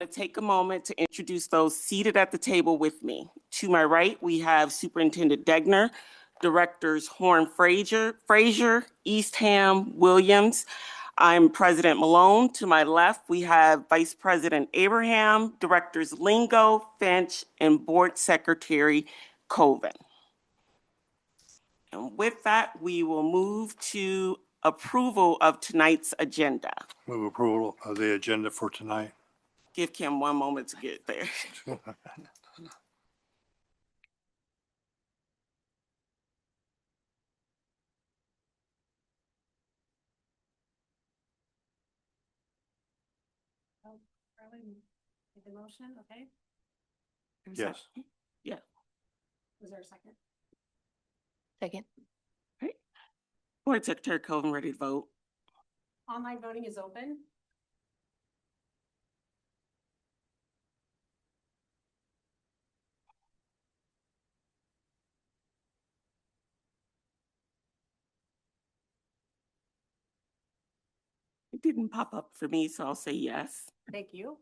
Take a moment to introduce those seated at the table with me. To my right, we have Superintendent Degner, Directors Horn Frazier, Eastham, Williams. I'm President Malone. To my left, we have Vice President Abraham, Directors Lingo, Finch, and Board Secretary Colvin. And with that, we will move to approval of tonight's agenda. Move approval of the agenda for tonight. Give Kim one moment to get there. Make the motion, okay? Yes. Yeah. Was there a second? Second. Right. Board Secretary Colvin, ready to vote? Online voting is open. It didn't pop up for me, so I'll say yes. Thank you.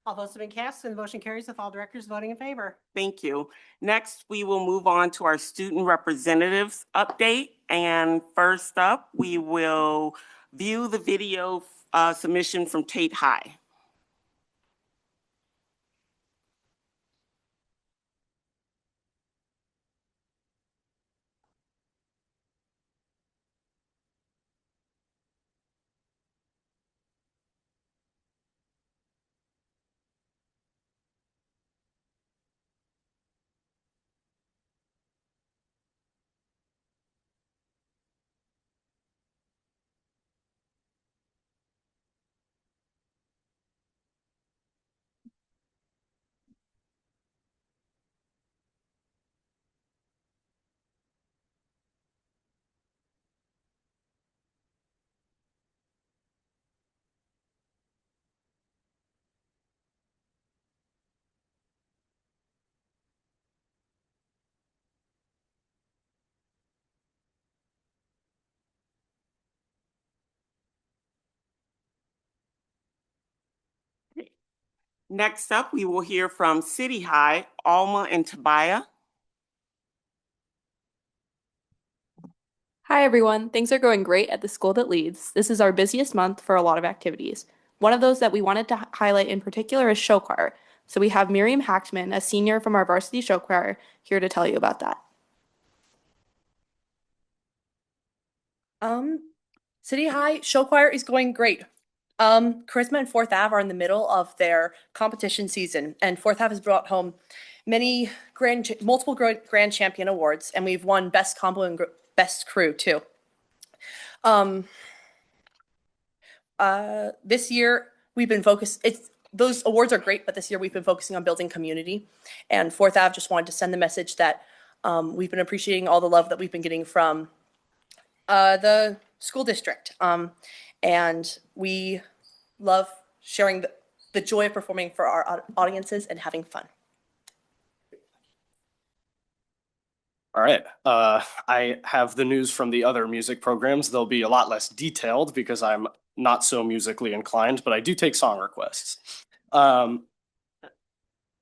All votes have been cast and the motion carries with all directors voting in favor. Thank you. Next, we will move on to our student representatives update. And first up, we will view the video submission from Tate High. Next up, we will hear from City High, Alma and Tobiah. Hi, everyone. Things are going great at the school that leads. This is our busiest month for a lot of activities. One of those that we wanted to highlight in particular is show choir. So we have Miriam Hackman, a senior from our varsity show choir, here to tell you about that. City High show choir is going great. Charisma and Fourth Ave are in the middle of their competition season, and Fourth Ave has brought home many multiple grand champion awards, and we've won best combo and best crew too. This year we've been focused. Those awards are great, but this year we've been focusing on building community, and Fourth Ave just wanted to send the message that we've been appreciating all the love that we've been getting from the school district, and we love sharing the joy of performing for our audiences and having fun. All right. I have the news from the other music programs. They'll be a lot less detailed because I'm not so musically inclined, but I do take song requests.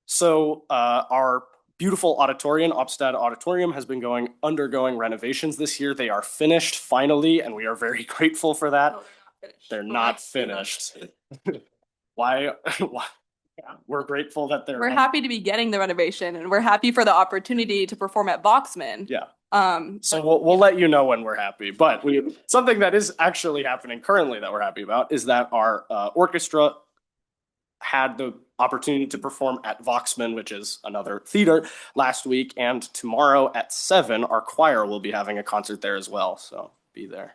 So our beautiful auditorium, Opstad Auditorium, has been undergoing renovations this year. They are finished finally, and we are very grateful for that. No, they're not finished. Why? Yeah, we're grateful that We're happy to be getting the renovation, and we're happy for the opportunity to perform at Voxman. Yeah. So we'll let you know when we're happy. But something that is actually happening currently that we're happy about is that our orchestra had the opportunity to perform at Voxman, which is another theater, last week. And tomorrow at 7, our choir will be having a concert there as well. So be there.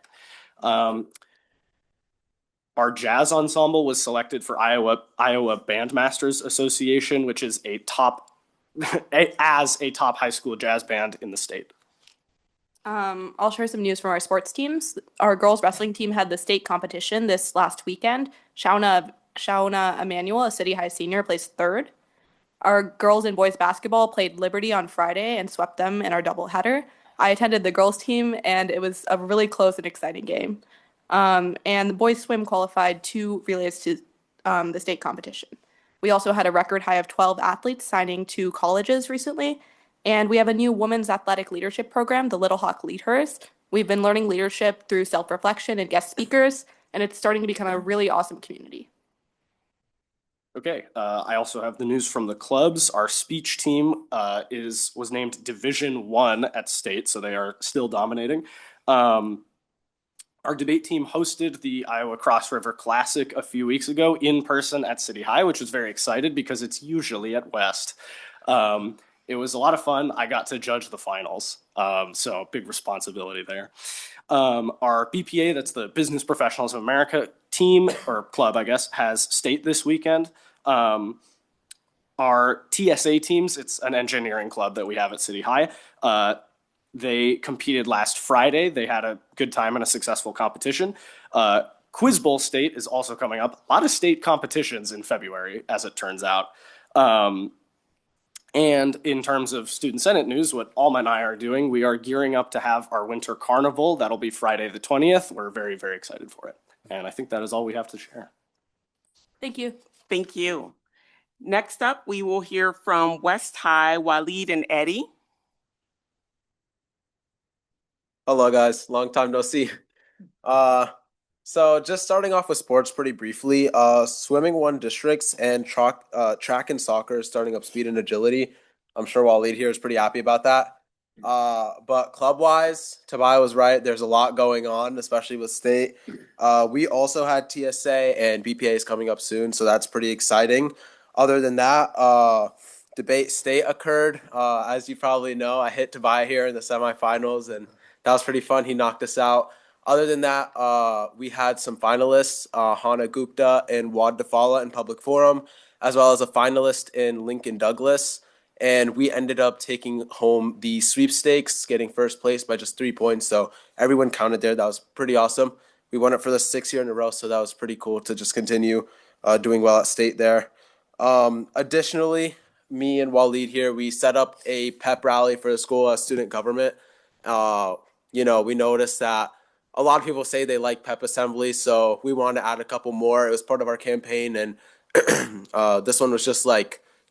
Our jazz ensemble was selected for Iowa Bandmasters Association, which is a top high school jazz band in the state. I'll share some news from our sports teams. Our girls wrestling team had the state competition this last weekend. Shauna Emanuel, a City High senior, placed 3rd. Our girls and boys basketball played Liberty on Friday and swept them in our doubleheader. I attended the girls team, and it was a really close and exciting game. And the boys swim qualified 2 relays to the state competition. We also had a record high of 12 athletes signing to colleges recently. And we have a new women's athletic leadership program, the Little Hawk Lead Hers. We've been learning leadership through self-reflection and guest speakers, and it's starting to become a really awesome community. Okay, I also have the news from the clubs. Our speech team was named Division One at state, so they are still dominating. Our debate team hosted the Iowa Cross River Classic a few weeks ago in person at City High, which was very excited because it's usually at West. It was a lot of fun. I got to judge the finals, so big responsibility there. Our BPA, that's the Business Professionals of America team, or club, I guess, has state this weekend. Our TSA teams, it's an engineering club that we have at City High. They competed last Friday. They had a good time and a successful competition. Quiz Bowl State is also coming up. A lot of state competitions in February, as it turns out. And in terms of Student Senate news, what Alma and I are doing, we are gearing up to have our winter carnival. That'll be Friday the 20th. We're very, very excited for it. And I think that is all we have to share. Thank you. Thank you. Next up, we will hear from West High, Waleed and Eddie. Hello guys, long time no see. So just starting off with sports pretty briefly, swimming won districts and track and soccer is starting up speed and agility. I'm sure Waleed here is pretty happy about that. But club-wise, Tobias was right. There's a lot going on, especially with state. We also had TSA and BPAs coming up soon, so that's pretty exciting. Other than that, debate state occurred. As you probably know, I hit Tobias here in the semifinals, and that was pretty fun. He knocked us out. Other than that, we had some finalists, Hana Gupta and Wad Dafala in public forum, as well as a finalist in Lincoln Douglas. And we ended up taking home the sweepstakes, getting first place by just 3 points. So everyone counted there. That was pretty awesome. We won it for the 6th year in a row, so that was pretty cool to just continue doing well at state there. Additionally, me and Waleed here, we set up a pep rally for the school student government. We noticed that a lot of people say they like pep assembly, so we wanted to add a couple more. It was part of our campaign, and this one was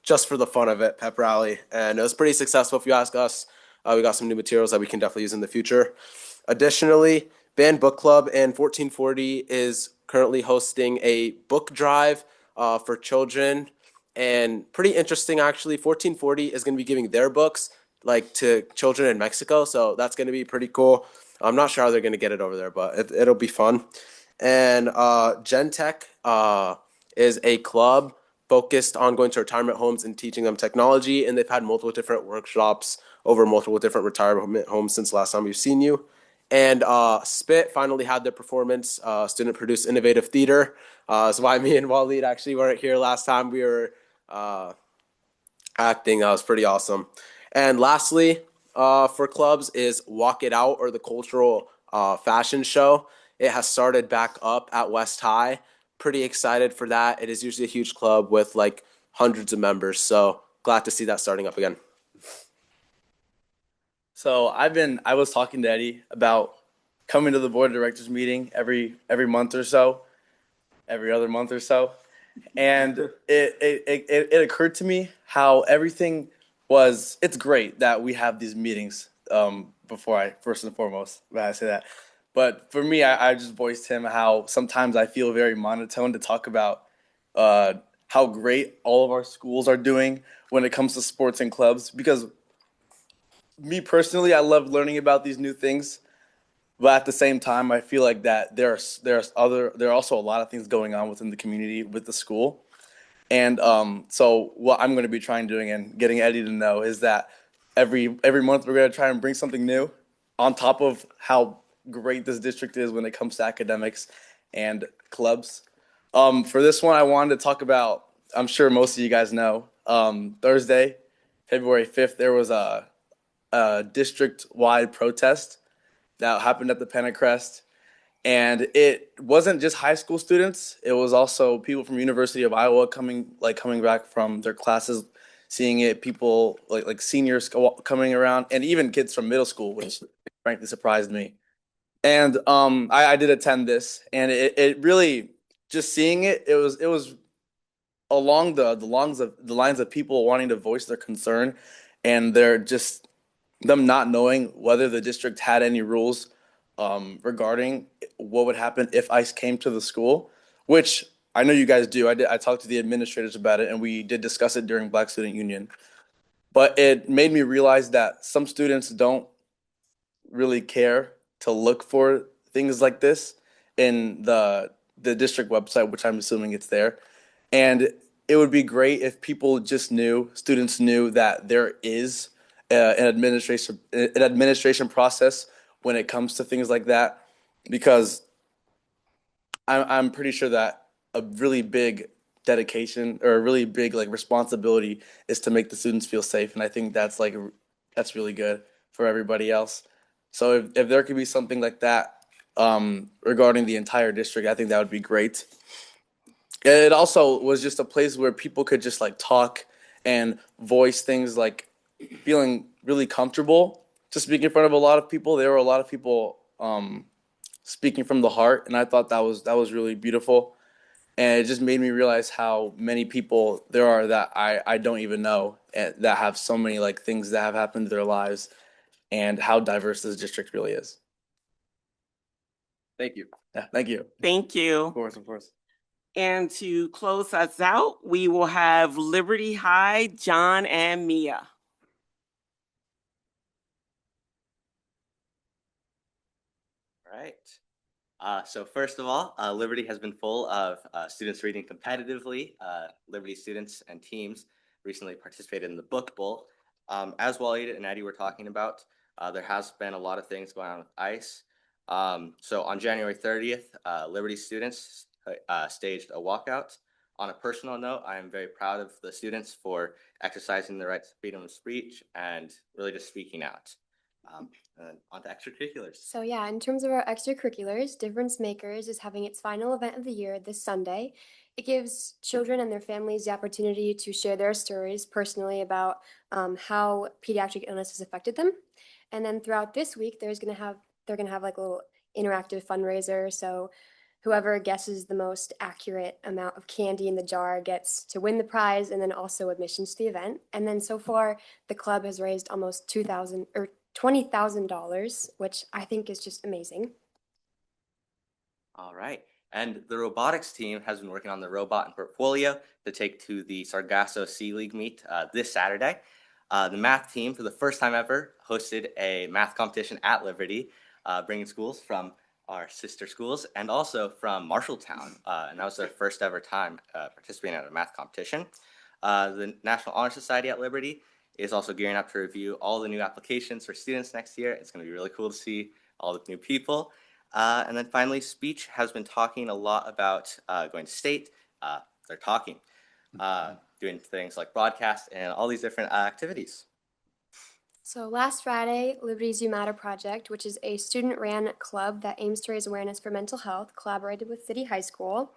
just for the fun of it, pep rally, and it was pretty successful if you ask us. We got some new materials that we can definitely use in the future. Additionally, Band Book Club and 1440 is currently hosting a book drive for children, and pretty interesting actually. 1440 is going to be giving their books to children in Mexico, so that's going to be pretty cool. I'm not sure how they're going to get it over there, but it'll be fun. And Gen Tech is a club focused on going to retirement homes and teaching them technology, and they've had multiple different workshops over multiple different retirement homes since last time we've seen you. And Spit finally had their performance, student-produced innovative theater. That's why me and Waleed actually weren't here last time we were acting. That was pretty awesome. And lastly, for clubs is Walk It Out, or the cultural fashion show. It has started back up at West High. Pretty excited for that. It is usually a huge club with hundreds of members, so glad to see that starting up again. So I was talking to Eddie about coming to the board of directors meeting every month or so, every other month or so, and it occurred to me how everything was. It's great that we have these meetings. Before I first and foremost, when I say that, but for me, I just voiced him how sometimes I feel very monotone to talk about how great all of our schools are doing when it comes to sports and clubs, because me personally, I love learning about these new things, but at the same time, I feel like that there are also a lot of things going on within the community with the school, and so what I'm going to be trying doing and getting Eddie to know is that every month we're going to try and bring something new on top of how great this district is when it comes to academics and clubs. For this one, I wanted to talk about. I'm sure most of you guys know. Thursday, February 5th, there was a district-wide protest that happened at the Pentecrest, and it wasn't just high school students. It was also people from University of Iowa coming back from their classes, seeing it. People like seniors coming around, and even kids from middle school, which frankly surprised me. And I did attend this, and it really, just seeing it was along the lines of people wanting to voice their concern, and they're just them not knowing whether the district had any rules regarding what would happen if ICE came to the school, which I know you guys do. I talked to the administrators about it, and we did discuss it during Black Student Union. But it made me realize that some students don't really care to look for things like this in the district website, which I'm assuming it's there. And it would be great if people just knew, students knew that there is an administration process when it comes to things like that, because I'm pretty sure that a really big dedication or a really big like responsibility is to make the students feel safe, and I think that's really good for everybody else. So if there could be something like that regarding the entire district, I think that would be great. It also was just a place where people could just like talk and voice things, like feeling really comfortable to speak in front of a lot of people. There were a lot of people speaking from the heart, and I thought that was really beautiful. And it just made me realize how many people there are that I don't even know, and that have so many like things that have happened to their lives, and how diverse this district really is. Thank you. Yeah, thank you. Thank you. Of course, of course. And to close us out, we will have Liberty High, John and Mia. All right. So first of all, Liberty has been full of students reading competitively. Liberty students and teams recently participated in the Book Bowl. As Waleed and Eddie were talking about, there has been a lot of things going on with ICE. So on January 30th, Liberty students staged a walkout. On a personal note, I am very proud of the students for exercising their right to freedom of speech and really just speaking out. And on to extracurriculars. So yeah, in terms of our extracurriculars, Difference Makers is having its final event of the year this Sunday. It gives children and their families the opportunity to share their stories personally about how pediatric illness has affected them. And then throughout this week, they're gonna have like a little interactive fundraiser. So whoever guesses the most accurate amount of candy in the jar gets to win the prize, and then also admissions to the event. And then so far, the club has raised almost $20,000, which I think is just amazing. All right. And the robotics team has been working on the robot and portfolio to take to the Sargasso Sea League meet this Saturday. The math team, for the first time ever, hosted a math competition at Liberty, bringing schools from our sister schools and also from Marshalltown. And that was their first ever time participating in a math competition. The National Honor Society at Liberty is also gearing up to review all the new applications for students next year. It's going to be really cool to see all the new people. And then finally, speech has been talking a lot about going to state. They're talking, doing things like broadcast and all these different activities. So last Friday, Liberty's You Matter Project, which is a student-ran club that aims to raise awareness for mental health, collaborated with City High School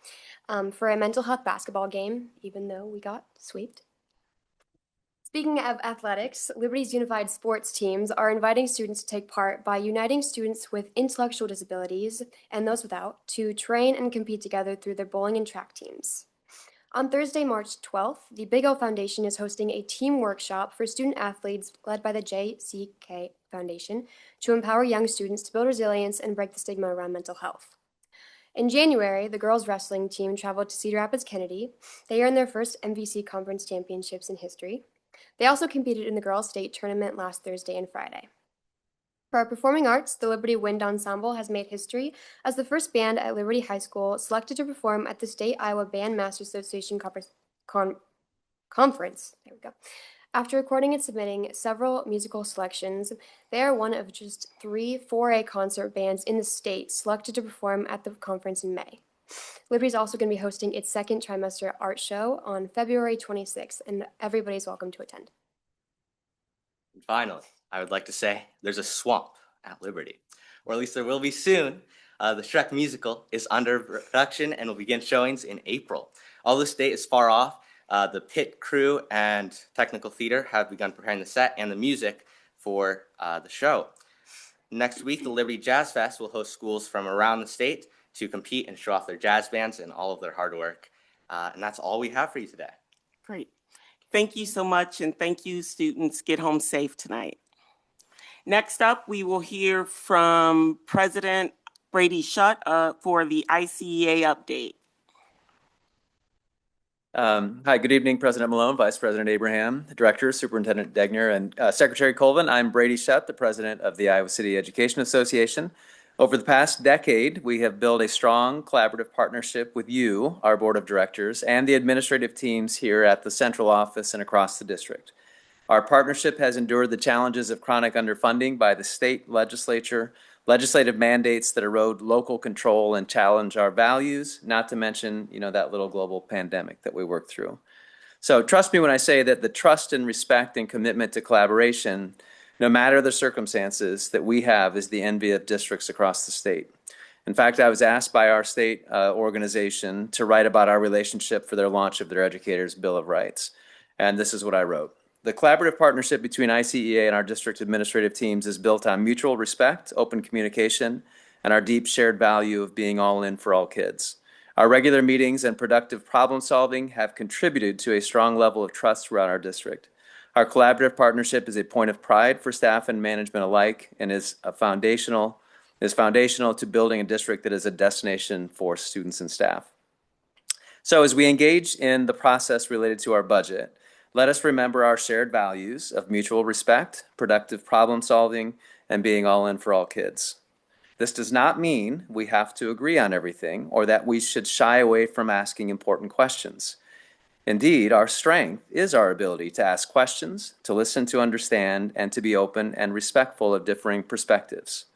for a mental health basketball game, even though we got swept. Speaking of athletics, Liberty's unified sports teams are inviting students to take part by uniting students with intellectual disabilities and those without to train and compete together through their bowling and track teams. On Thursday, March 12th, the Big O Foundation is hosting a team workshop for student athletes led by the JCK Foundation to empower young students to build resilience and break the stigma around mental health. In January, the girls' wrestling team traveled to Cedar Rapids Kennedy. They earned their first MVC Conference championships in history. They also competed in the girls' state tournament last Thursday and Friday. For our performing arts, the Liberty Wind Ensemble has made history as the first band at Liberty High School selected to perform at the State Iowa Band Masters Association Conference. There we go. After recording and submitting several musical selections, they are one of just 3 4A concert bands in the state selected to perform at the conference in May. Liberty is also going to be hosting its second trimester art show on February 26th, and everybody's welcome to attend. And finally, I would like to say there's a swamp at Liberty, or at least there will be soon. The Shrek musical is under production and will begin showings in April. Although this date is far off, the pit crew and technical theater have begun preparing the set and the music for the show. Next week, the Liberty Jazz Fest will host schools from around the state to compete and show off their jazz bands and all of their hard work. And that's all we have for you today. Great. Thank you so much, and thank you, students. Get home safe tonight. Next up, we will hear from President Brady Shutt for the ICEA update. Hi, good evening, President Malone, Vice President Abraham, Director, Superintendent Degner, and Secretary Colvin. I'm Brady Shutt, the President of the Iowa City Education Association. Over the past decade, we have built a strong collaborative partnership with you, our Board of Directors, and the administrative teams here at the central office and across the district. Our partnership has endured the challenges of chronic underfunding by the state legislature, legislative mandates that erode local control and challenge our values, not to mention, that little global pandemic that we worked through. So trust me when I say that the trust and respect and commitment to collaboration, no matter the circumstances, that we have is the envy of districts across the state. In fact, I was asked by our state organization to write about our relationship for their launch of their Educators' Bill of Rights. And this is what I wrote. The collaborative partnership between ICEA and our district administrative teams is built on mutual respect, open communication, and our deep shared value of being all in for all kids. Our regular meetings and productive problem solving have contributed to a strong level of trust throughout our district. Our collaborative partnership is a point of pride for staff and management alike and is foundational to building a district that is a destination for students and staff. So as we engage in the process related to our budget, let us remember our shared values of mutual respect, productive problem solving, and being all in for all kids. This does not mean we have to agree on everything or that we should shy away from asking important questions. Indeed, our strength is our ability to ask questions, to listen to understand, and to be open and respectful of differing perspectives.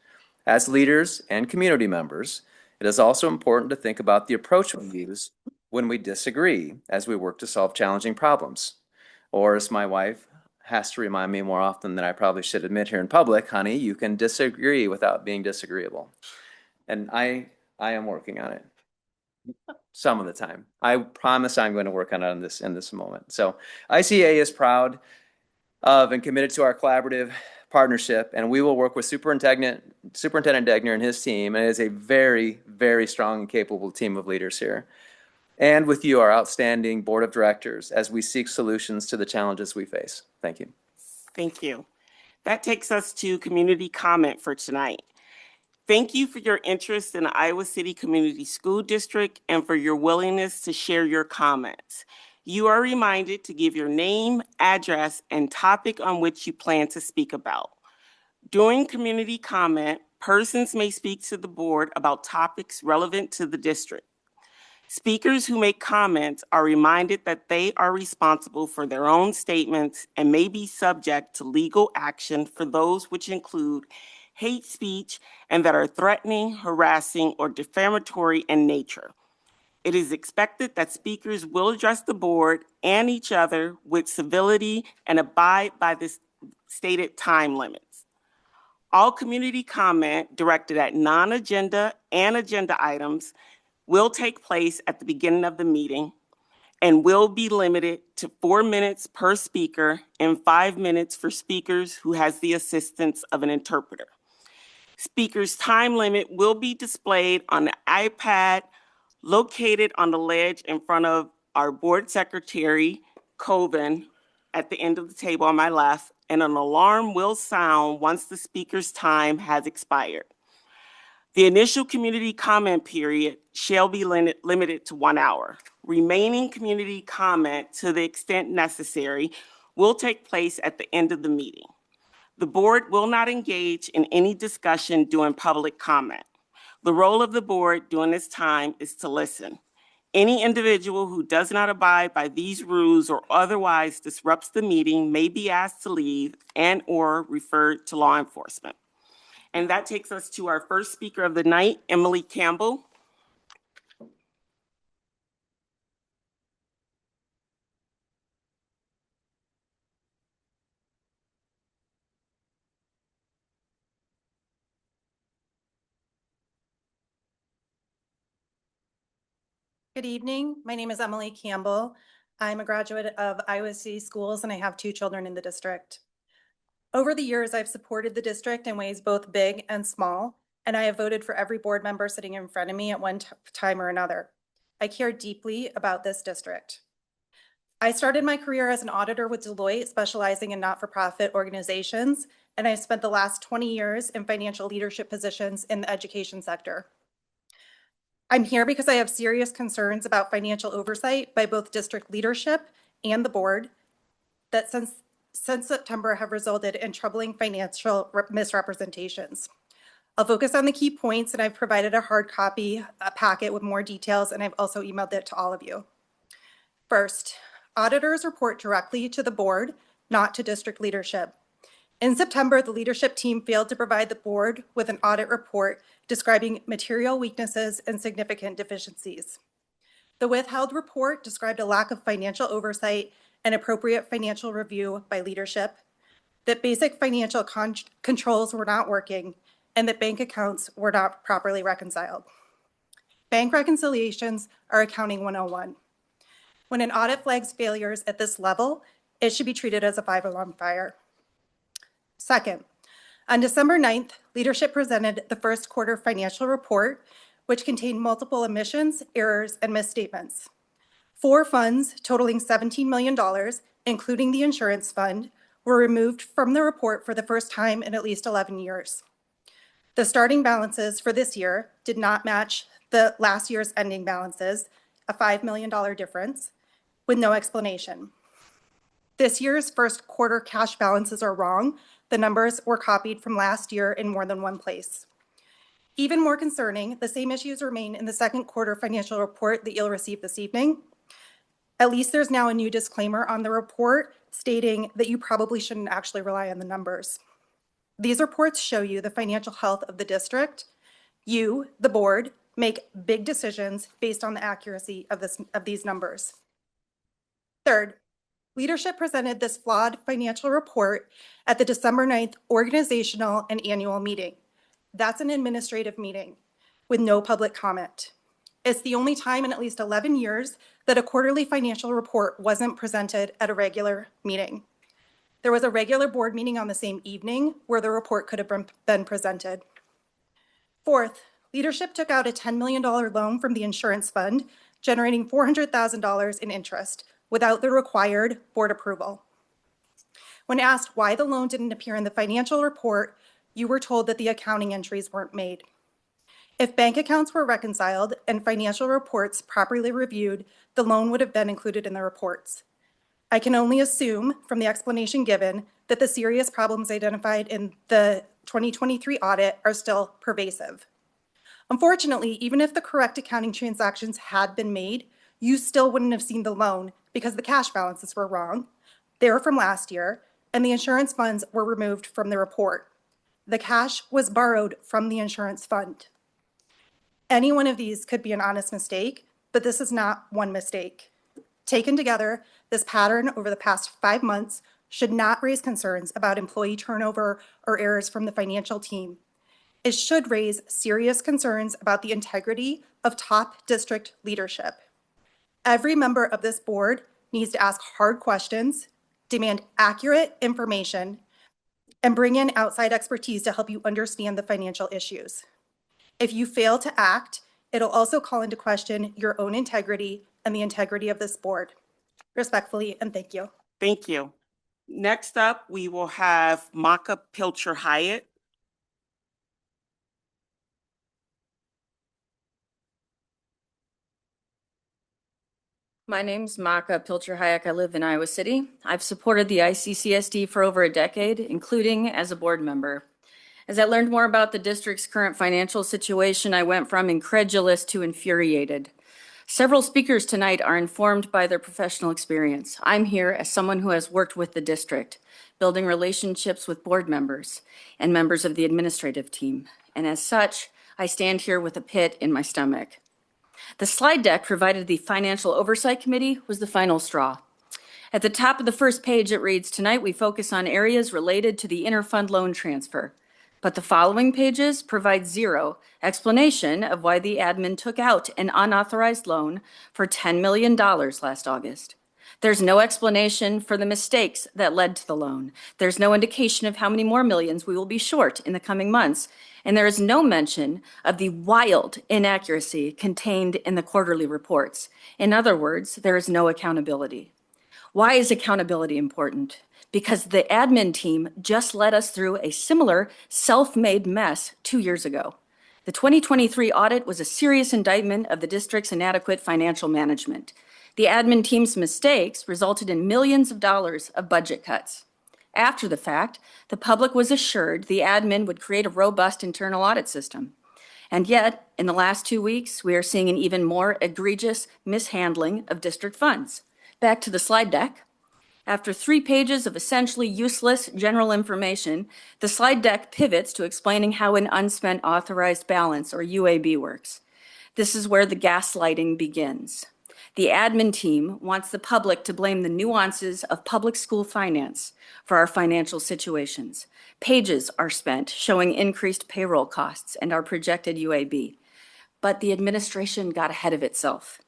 As leaders and community members, it is also important to think about the approach we use when we disagree as we work to solve challenging problems. Or as my wife has to remind me more often than I probably should admit here in public, honey, you can disagree without being disagreeable. And I am working on it. Some of the time. I promise I'm going to work on it in this moment. So ICA is proud of and committed to our collaborative partnership, and we will work with Superintendent Degner and his team, and it is a very, very strong and capable team of leaders here. And with you, our outstanding Board of Directors, as we seek solutions to the challenges we face. Thank you. Thank you. That takes us to community comment for tonight. Thank you for your interest in the Iowa City Community School District and for your willingness to share your comments. You are reminded to give your name, address, and topic on which you plan to speak about. During community comment, persons may speak to the board about topics relevant to the district. Speakers who make comments are reminded that they are responsible for their own statements and may be subject to legal action for those which include hate speech and that are threatening, harassing, or defamatory in nature. It is expected that speakers will address the board and each other with civility and abide by the stated time limits. All community comment directed at non-agenda and agenda items will take place at the beginning of the meeting and will be limited to 4 minutes per speaker and 5 minutes for speakers who has the assistance of an interpreter. Speaker's time limit will be displayed on the iPad located on the ledge in front of our board secretary, Colvin, at the end of the table on my left, and an alarm will sound once the speaker's time has expired. The initial community comment period shall be limited to 1 hour. Remaining community comment, to the extent necessary, will take place at the end of the meeting. The board will not engage in any discussion during public comment. The role of the board during this time is to listen. Any individual who does not abide by these rules or otherwise disrupts the meeting may be asked to leave and/or referred to law enforcement. And that takes us to our first speaker of the night, Emily Campbell. Good evening. My name is Emily Campbell. I'm a graduate of Iowa City Schools and I have 2 children in the district. Over the years, I've supported the district in ways both big and small, and I have voted for every board member sitting in front of me at one time or another. I care deeply about this district. I started my career as an auditor with Deloitte, specializing in not-for-profit organizations, and I spent the last 20 years in financial leadership positions in the education sector. I'm here because I have serious concerns about financial oversight by both district leadership and the board that since September have resulted in troubling financial misrepresentations. I'll focus on the key points, and I've provided a hard copy, a packet with more details, and I've also emailed it to all of you. First, auditors report directly to the board, not to district leadership. In September, the leadership team failed to provide the board with an audit report describing material weaknesses and significant deficiencies. The withheld report described a lack of financial oversight and appropriate financial review by leadership, that basic financial controls were not working, and that bank accounts were not properly reconciled. Bank reconciliations are accounting 101. When an audit flags failures at this level, it should be treated as a 5-alarm fire. Second, on December 9th, leadership presented the first quarter financial report, which contained multiple omissions, errors, and misstatements. 4 funds totaling $17 million, including the insurance fund, were removed from the report for the first time in at least 11 years. The starting balances for this year did not match the last year's ending balances, a $5 million difference, with no explanation. This year's first quarter cash balances are wrong. The numbers were copied from last year in more than one place. Even more concerning, the same issues remain in the second quarter financial report that you'll receive this evening. At least there's now a new disclaimer on the report stating that you probably shouldn't actually rely on the numbers. These reports show you the financial health of the district. You, the board, make big decisions based on the accuracy of these numbers. Third, leadership presented this flawed financial report at the December 9th organizational and annual meeting. That's an administrative meeting with no public comment. It's the only time in at least 11 years that a quarterly financial report wasn't presented at a regular meeting. There was a regular board meeting on the same evening where the report could have been presented. Fourth, leadership took out a $10 million loan from the insurance fund, generating $400,000 in interest without the required board approval. When asked why the loan didn't appear in the financial report, you were told that the accounting entries weren't made. If bank accounts were reconciled and financial reports properly reviewed, the loan would have been included in the reports. I can only assume from the explanation given that the serious problems identified in the 2023 audit are still pervasive. Unfortunately, even if the correct accounting transactions had been made, you still wouldn't have seen the loan because the cash balances were wrong. They were from last year, and the insurance funds were removed from the report. The cash was borrowed from the insurance fund. Any one of these could be an honest mistake, but this is not one mistake. Taken together, this pattern over the past 5 months should not raise concerns about employee turnover or errors from the financial team. It should raise serious concerns about the integrity of top district leadership. Every member of this board needs to ask hard questions, demand accurate information, and bring in outside expertise to help you understand the financial issues. If you fail to act, it'll also call into question your own integrity and the integrity of this board. Respectfully, and thank you. Thank you. Next up, we will have Maka Pilcher-Hyatt. My name's Maka Pilcher-Hyatt. I live in Iowa City. I've supported the ICCSD for over a decade, including as a board member. As I learned more about the district's current financial situation, I went from incredulous to infuriated. Several speakers tonight are informed by their professional experience. I'm here as someone who has worked with the district, building relationships with board members and members of the administrative team. And as such, I stand here with a pit in my stomach. The slide deck provided the Financial Oversight Committee was the final straw. At the top of the first page, it reads, "Tonight we focus on areas related to the interfund loan transfer." But the following pages provide zero explanation of why the admin took out an unauthorized loan for $10 million last August. There's no explanation for the mistakes that led to the loan. There's no indication of how many more millions we will be short in the coming months. And there is no mention of the wild inaccuracy contained in the quarterly reports. In other words, there is no accountability. Why is accountability important? Because the admin team just led us through a similar self-made mess 2 years ago. The 2023 audit was a serious indictment of the district's inadequate financial management. The admin team's mistakes resulted in millions of dollars of budget cuts. After the fact, the public was assured the admin would create a robust internal audit system. And yet, in the last 2 weeks, we are seeing an even more egregious mishandling of district funds. Back to the slide deck. After 3 pages of essentially useless general information, the slide deck pivots to explaining how an unspent authorized balance, or UAB, works. This is where the gaslighting begins. The admin team wants the public to blame the nuances of public school finance for our financial situations. Pages are spent showing increased payroll costs and our projected UAB. But the administration got ahead of itself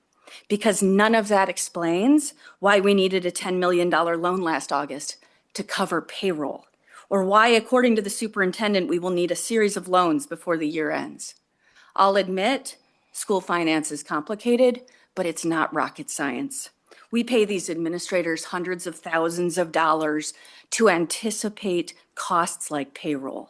because none of that explains why we needed a $10 million loan last August to cover payroll, or why, according to the superintendent, we will need a series of loans before the year ends. I'll admit, school finance is complicated, but it's not rocket science. We pay these administrators hundreds of thousands of dollars to anticipate costs like payroll.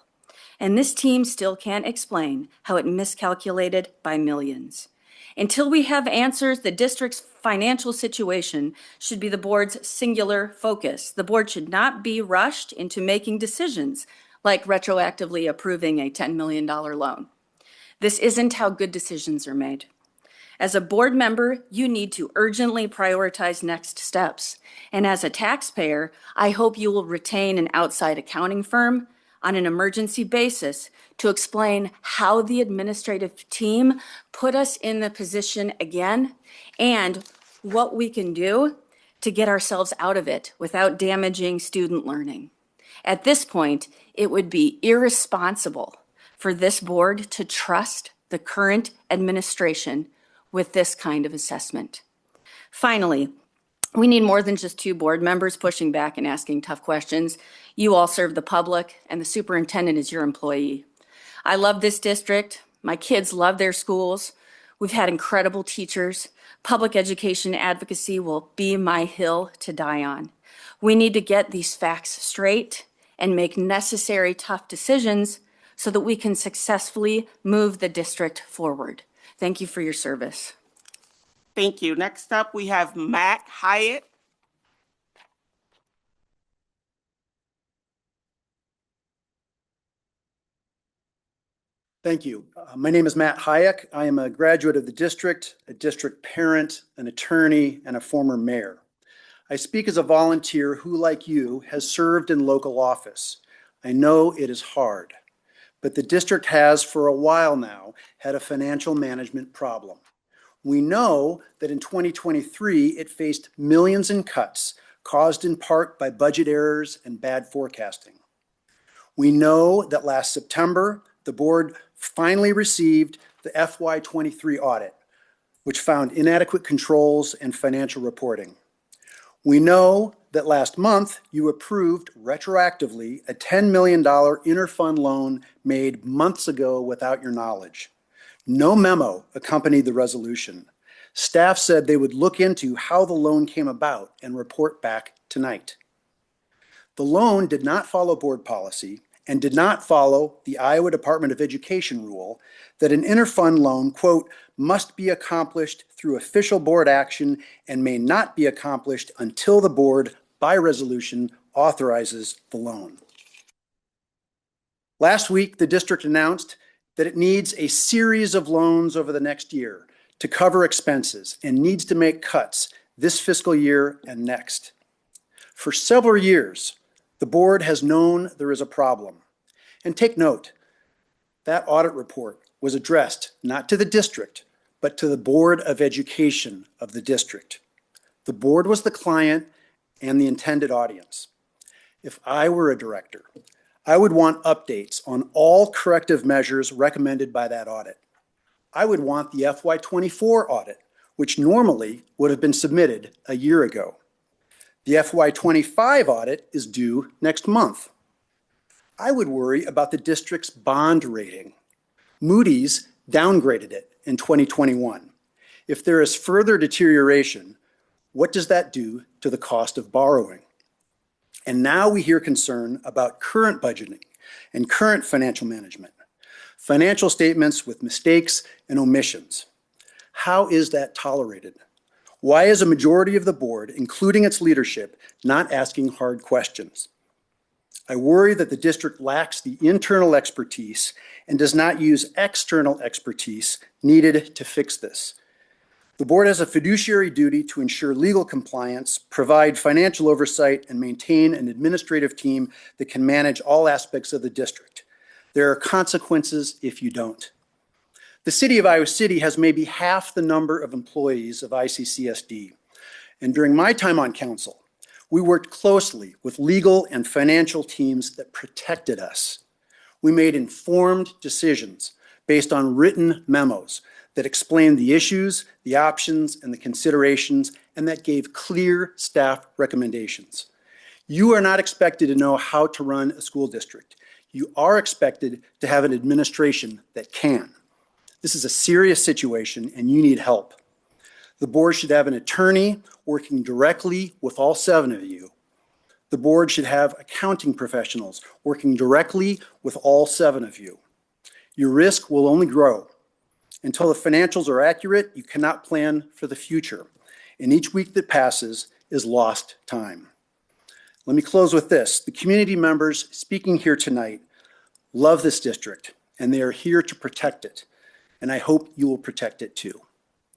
And this team still can't explain how it miscalculated by millions. Until we have answers, the district's financial situation should be the board's singular focus. The board should not be rushed into making decisions like retroactively approving a $10 million loan. This isn't how good decisions are made. As a board member, you need to urgently prioritize next steps. And as a taxpayer, I hope you will retain an outside accounting firm on an emergency basis to explain how the administrative team put us in the position again and what we can do to get ourselves out of it without damaging student learning. At this point, it would be irresponsible for this board to trust the current administration with this kind of assessment. Finally, we need more than just 2 board members pushing back and asking tough questions. You all serve the public, and the superintendent is your employee. I love this district. My kids love their schools. We've had incredible teachers. Public education advocacy will be my hill to die on. We need to get these facts straight and make necessary tough decisions so that we can successfully move the district forward. Thank you for your service. Thank you. Next up, we have Matt Hyatt. Thank you. My name is Matt Hayek. I am a graduate of the district, a district parent, an attorney, and a former mayor. I speak as a volunteer who, like you, has served in local office. I know it is hard, but the district has for a while now had a financial management problem. We know that in 2023, it faced millions in cuts caused in part by budget errors and bad forecasting. We know that last September, the board finally received the FY23 audit, which found inadequate controls and financial reporting. We know that last month you approved retroactively a $10 million interfund loan made months ago without your knowledge. No memo accompanied the resolution. Staff said they would look into how the loan came about and report back tonight. The loan did not follow board policy and did not follow the Iowa Department of Education rule that an interfund loan, quote, must be accomplished through official board action and may not be accomplished until the board, by resolution, authorizes the loan. Last week, the district announced that it needs a series of loans over the next year to cover expenses and needs to make cuts this fiscal year and next. For several years, the board has known there is a problem. And take note, that audit report was addressed not to the district, but to the Board of Education of the district. The board was the client and the intended audience. If I were a director, I would want updates on all corrective measures recommended by that audit. I would want the FY24 audit, which normally would have been submitted a year ago. The FY25 audit is due next month. I would worry about the district's bond rating. Moody's downgraded it in 2021. If there is further deterioration, what does that do to the cost of borrowing? And now we hear concern about current budgeting and current financial management, financial statements with mistakes and omissions. How is that tolerated? Why is a majority of the board, including its leadership, not asking hard questions? I worry that the district lacks the internal expertise and does not use external expertise needed to fix this. The board has a fiduciary duty to ensure legal compliance, provide financial oversight, and maintain an administrative team that can manage all aspects of the district. There are consequences if you don't. The city of Iowa City has maybe half the number of employees of ICCSD. And during my time on council, we worked closely with legal and financial teams that protected us. We made informed decisions based on written memos that explained the issues, the options, and the considerations, and that gave clear staff recommendations. You are not expected to know how to run a school district. You are expected to have an administration that can. This is a serious situation, and you need help. The board should have an attorney working directly with all 7 of you. The board should have accounting professionals working directly with all 7 of you. Your risk will only grow. Until the financials are accurate, you cannot plan for the future. And each week that passes is lost time. Let me close with this. The community members speaking here tonight love this district, and they are here to protect it. And I hope you will protect it too.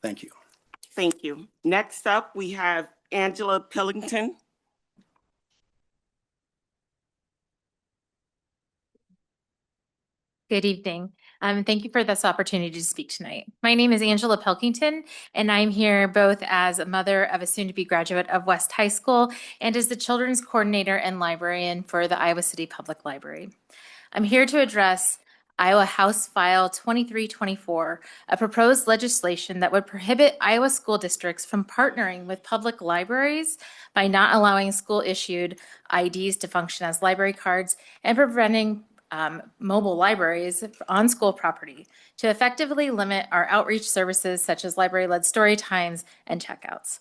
Thank you. Thank you. Next up, we have Angela Pillington. Good evening. Thank you for this opportunity to speak tonight. My name is Angela Pilkington, and I'm here both as a mother of a soon-to-be graduate of West High School and as the children's coordinator and librarian for the Iowa City Public Library. I'm here to address Iowa House File 2324, a proposed legislation that would prohibit Iowa school districts from partnering with public libraries by not allowing school-issued IDs to function as library cards and preventing mobile libraries on school property to effectively limit our outreach services such as library-led story times and checkouts.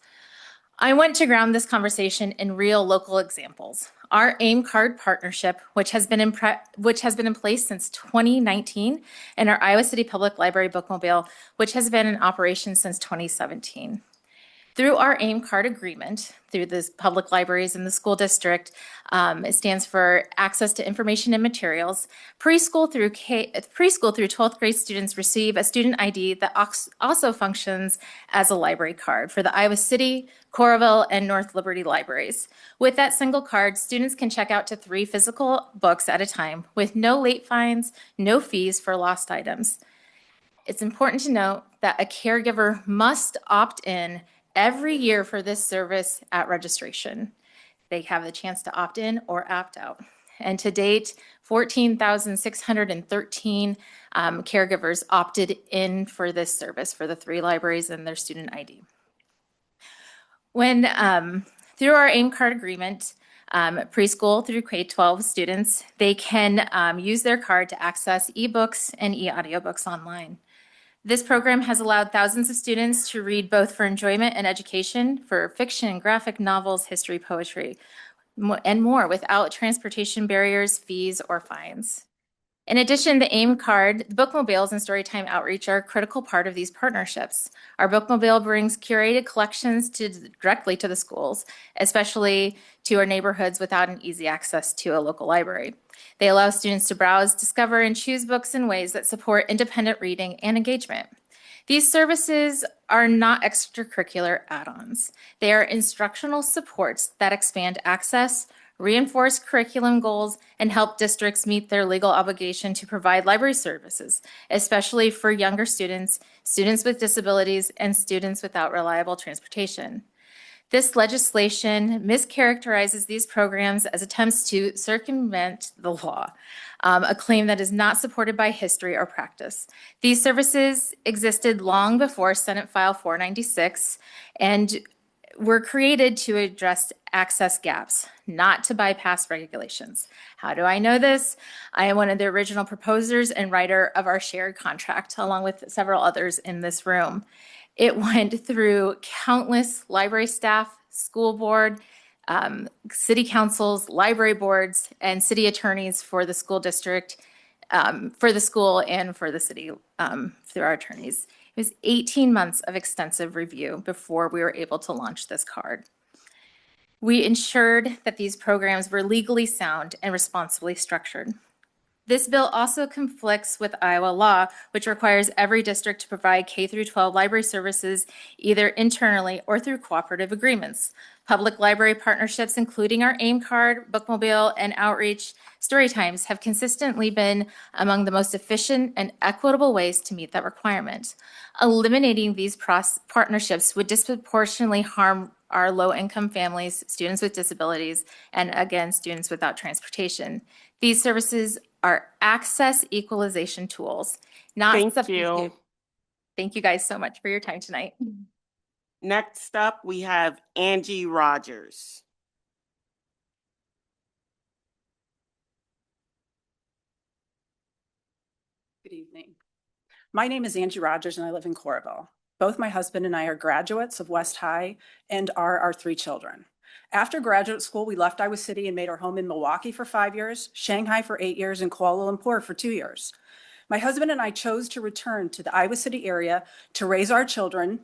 I want to ground this conversation in real local examples. Our AIM card partnership, which has been in place since 2019, and our Iowa City Public Library Bookmobile, which has been in operation since 2017. Through our AIM card agreement, through the public libraries in the school district, it stands for Access to Information and Materials. Preschool through 12th grade students receive a student ID that also functions as a library card for the Iowa City, Coralville, and North Liberty libraries. With that single card, students can check out to 3 physical books at a time with no late fines, no fees for lost items. It's important to note that a caregiver must opt in every year for this service at registration. They have the chance to opt in or opt out. And to date, 14,613 caregivers opted in for this service for the 3 libraries and their student ID. When through our AIM card agreement, preschool through K-12 students, they can use their card to access ebooks and e-audiobooks online. This program has allowed thousands of students to read both for enjoyment and education for fiction, graphic novels, history, poetry, and more without transportation barriers, fees, or fines. In addition, the AIM card, the bookmobiles and Storytime Outreach are a critical part of these partnerships. Our bookmobile brings curated collections directly to the schools, especially to our neighborhoods without an easy access to a local library. They allow students to browse, discover, and choose books in ways that support independent reading and engagement. These services are not extracurricular add-ons. They are instructional supports that expand access, reinforce curriculum goals, and help districts meet their legal obligation to provide library services, especially for younger students, students with disabilities, and students without reliable transportation. This legislation mischaracterizes these programs as attempts to circumvent the law, a claim that is not supported by history or practice. These services existed long before Senate File 496, and were created to address access gaps, not to bypass regulations. How do I know this? I am one of the original proposers and writer of our shared contract, along with several others in this room. It went through countless library staff, school board, city councils, library boards, and city attorneys for the school district, for the school and for the city, through our attorneys. It was 18 months of extensive review before we were able to launch this card. We ensured that these programs were legally sound and responsibly structured. This bill also conflicts with Iowa law, which requires every district to provide K-12 library services either internally or through cooperative agreements. Public library partnerships, including our AIM card, bookmobile, and outreach story times, have consistently been among the most efficient and equitable ways to meet that requirement. Eliminating these partnerships would disproportionately harm our low-income families, students with disabilities, and again, students without transportation. These services are access equalization tools, not Thank substitute. you. Thank you guys so much for your time tonight. Next up, we have Angie Rogers. Good evening. My name is Angie Rogers and I live in Coralville. Both my husband and I are graduates of West High and are our 3 children. After graduate school, we left Iowa City and made our home in Milwaukee for 5 years, Shanghai for 8 years, and Kuala Lumpur for 2 years. My husband and I chose to return to the Iowa City area to raise our children,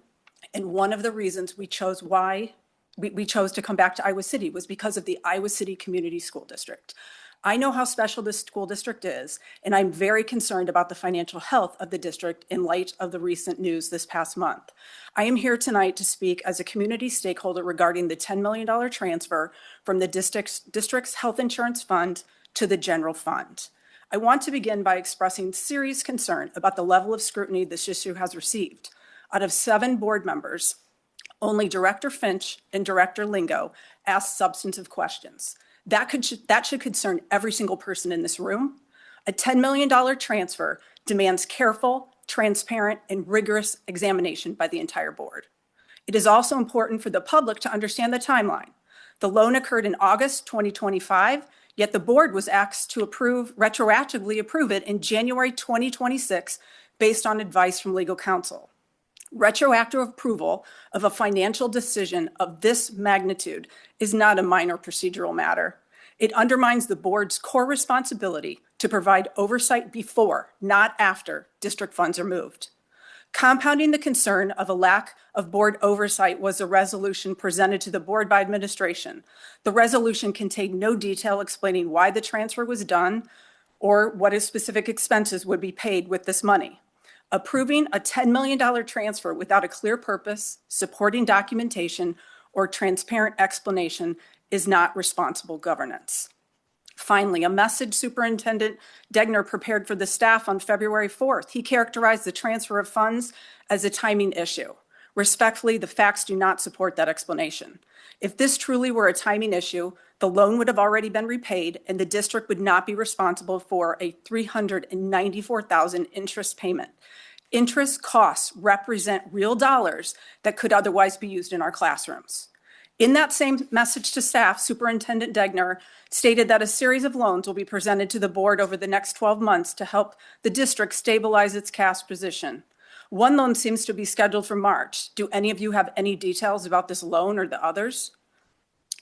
and one of the reasons we chose to come back to Iowa City was because of the Iowa City Community School District. I know how special this school district is, and I'm very concerned about the financial health of the district in light of the recent news this past month. I am here tonight to speak as a community stakeholder regarding the $10 million transfer from the district's health insurance fund to the general fund. I want to begin by expressing serious concern about the level of scrutiny this issue has received. Out of 7 board members, only Director Finch and Director Lingo asked substantive questions. That should concern every single person in this room. A $10 million transfer demands careful, transparent, and rigorous examination by the entire board. It is also important for the public to understand the timeline. The loan occurred in August 2025, yet the board was asked to retroactively approve it in January 2026 based on advice from legal counsel. Retroactive approval of a financial decision of this magnitude is not a minor procedural matter. It undermines the board's core responsibility to provide oversight before, not after, district funds are moved. Compounding the concern of a lack of board oversight was a resolution presented to the board by administration. The resolution contained no detail explaining why the transfer was done or what specific expenses would be paid with this money. Approving a $10 million transfer without a clear purpose, supporting documentation, or transparent explanation is not responsible governance. Finally, a message Superintendent Degner prepared for the staff on February 4th. He characterized the transfer of funds as a timing issue. Respectfully, the facts do not support that explanation. If this truly were a timing issue, the loan would have already been repaid and the district would not be responsible for a $394,000 interest payment. Interest costs represent real dollars that could otherwise be used in our classrooms. In that same message to staff, Superintendent Degner stated that a series of loans will be presented to the board over the next 12 months to help the district stabilize its cash position. One loan seems to be scheduled for March. Do any of you have any details about this loan or the others?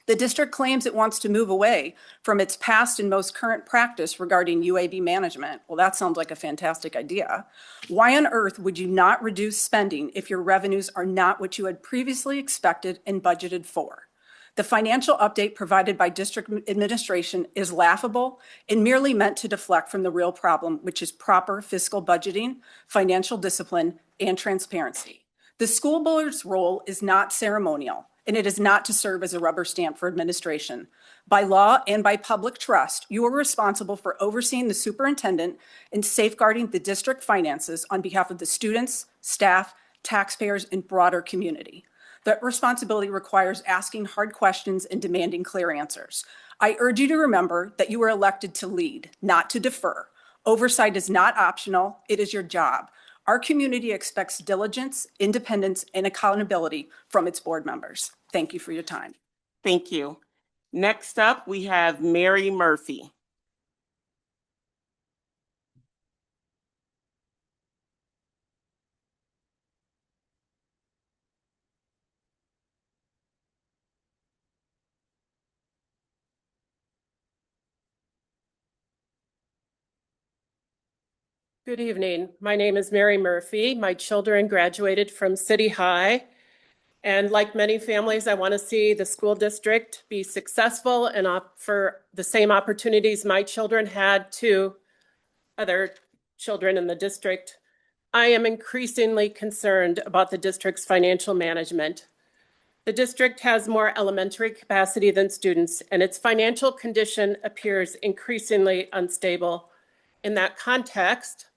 The district claims it wants to move away from its past and most current practice regarding UAB management. Well, that sounds like a fantastic idea. Why on earth would you not reduce spending if your revenues are not what you had previously expected and budgeted for? The financial update provided by district administration is laughable and merely meant to deflect from the real problem, which is proper fiscal budgeting, financial discipline, and transparency. The school board's role is not ceremonial, and it is not to serve as a rubber stamp for administration. By law and by public trust, you are responsible for overseeing the superintendent and safeguarding the district finances on behalf of the students, staff, taxpayers, and broader community. That responsibility requires asking hard questions and demanding clear answers. I urge you to remember that you were elected to lead, not to defer. Oversight is not optional, it is your job. Our community expects diligence, independence, and accountability from its board members. Thank you for your time. Thank you. Next up, we have Mary Murphy. Good evening. My name is Mary Murphy. My children graduated from City High. And like many families, I want to see the school district be successful and offer the same opportunities my children had to other children in the district. I am increasingly concerned about the district's financial management. The district has more elementary capacity than students, and its financial condition appears increasingly unstable. In that context,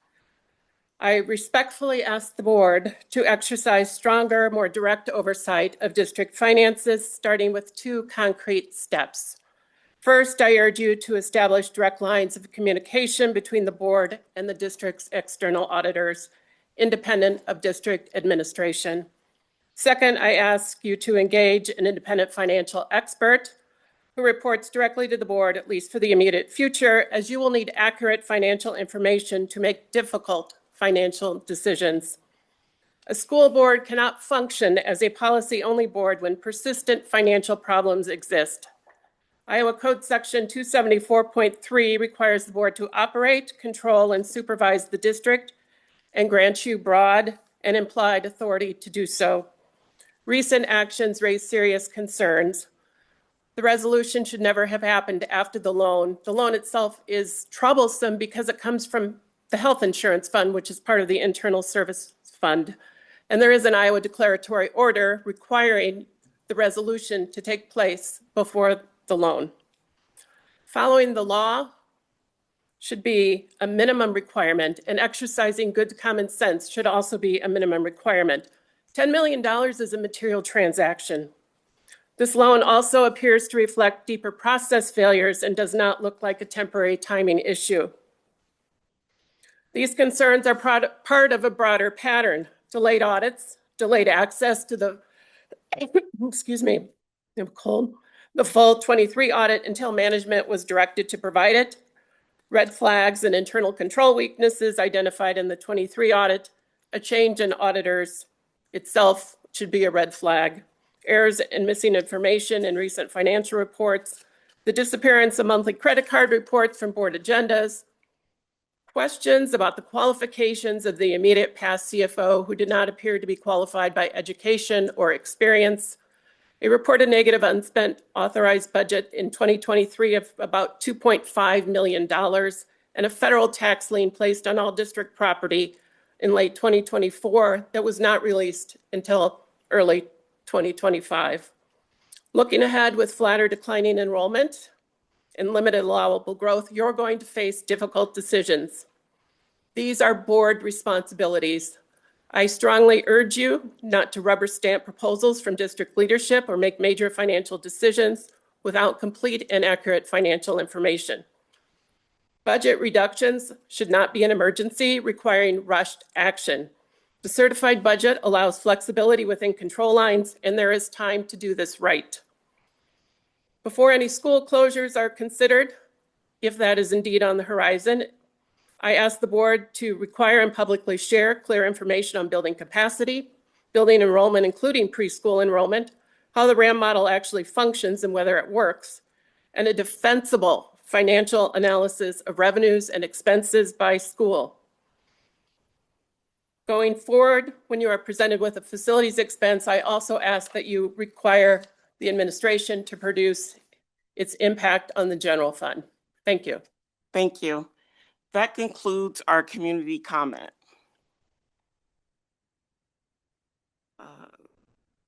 I respectfully ask the board to exercise stronger, more direct oversight of district finances, starting with 2 concrete steps. First, I urge you to establish direct lines of communication between the board and the district's external auditors, independent of district administration. Second, I ask you to engage an independent financial expert who reports directly to the board, at least for the immediate future, as you will need accurate financial information to make difficult financial decisions. A school board cannot function as a policy-only board when persistent financial problems exist. Iowa Code Section 274.3 requires the board to operate, control, and supervise the district and grant you broad and implied authority to do so. Recent actions raise serious concerns. The resolution should never have happened after the loan. The loan itself is troublesome because it comes from the health insurance fund, which is part of the internal service fund. And there is an Iowa declaratory order requiring the resolution to take place before the loan. Following the law should be a minimum requirement, and exercising good common sense should also be a minimum requirement. $10 million is a material transaction. This loan also appears to reflect deeper process failures and does not look like a temporary timing issue. These concerns are part of a broader pattern: delayed audits, delayed access to the, excuse me, I'm cold, the full 23 audit until management was directed to provide it, red flags and internal control weaknesses identified in the 23 audit, a change in auditors itself should be a red flag, errors and missing information in recent financial reports, the disappearance of monthly credit card reports from board agendas, questions about the qualifications of the immediate past CFO who did not appear to be qualified by education or experience, a reported negative unspent authorized budget in 2023 of about $2.5 million, and a federal tax lien placed on all district property in late 2024 that was not released until early 2025. Looking ahead, with flat or declining enrollment and limited allowable growth, you're going to face difficult decisions. These are board responsibilities. I strongly urge you not to rubber stamp proposals from district leadership or make major financial decisions without complete and accurate financial information. Budget reductions should not be an emergency requiring rushed action. The certified budget allows flexibility within control lines, and there is time to do this right. Before any school closures are considered, if that is indeed on the horizon, I ask the board to require and publicly share clear information on building capacity, building enrollment, including preschool enrollment, how the RAM model actually functions and whether it works, and a defensible financial analysis of revenues and expenses by school. Going forward, when you are presented with a facilities expense, I also ask that you require the administration to produce its impact on the general fund. Thank you. Thank you. That concludes our community comment.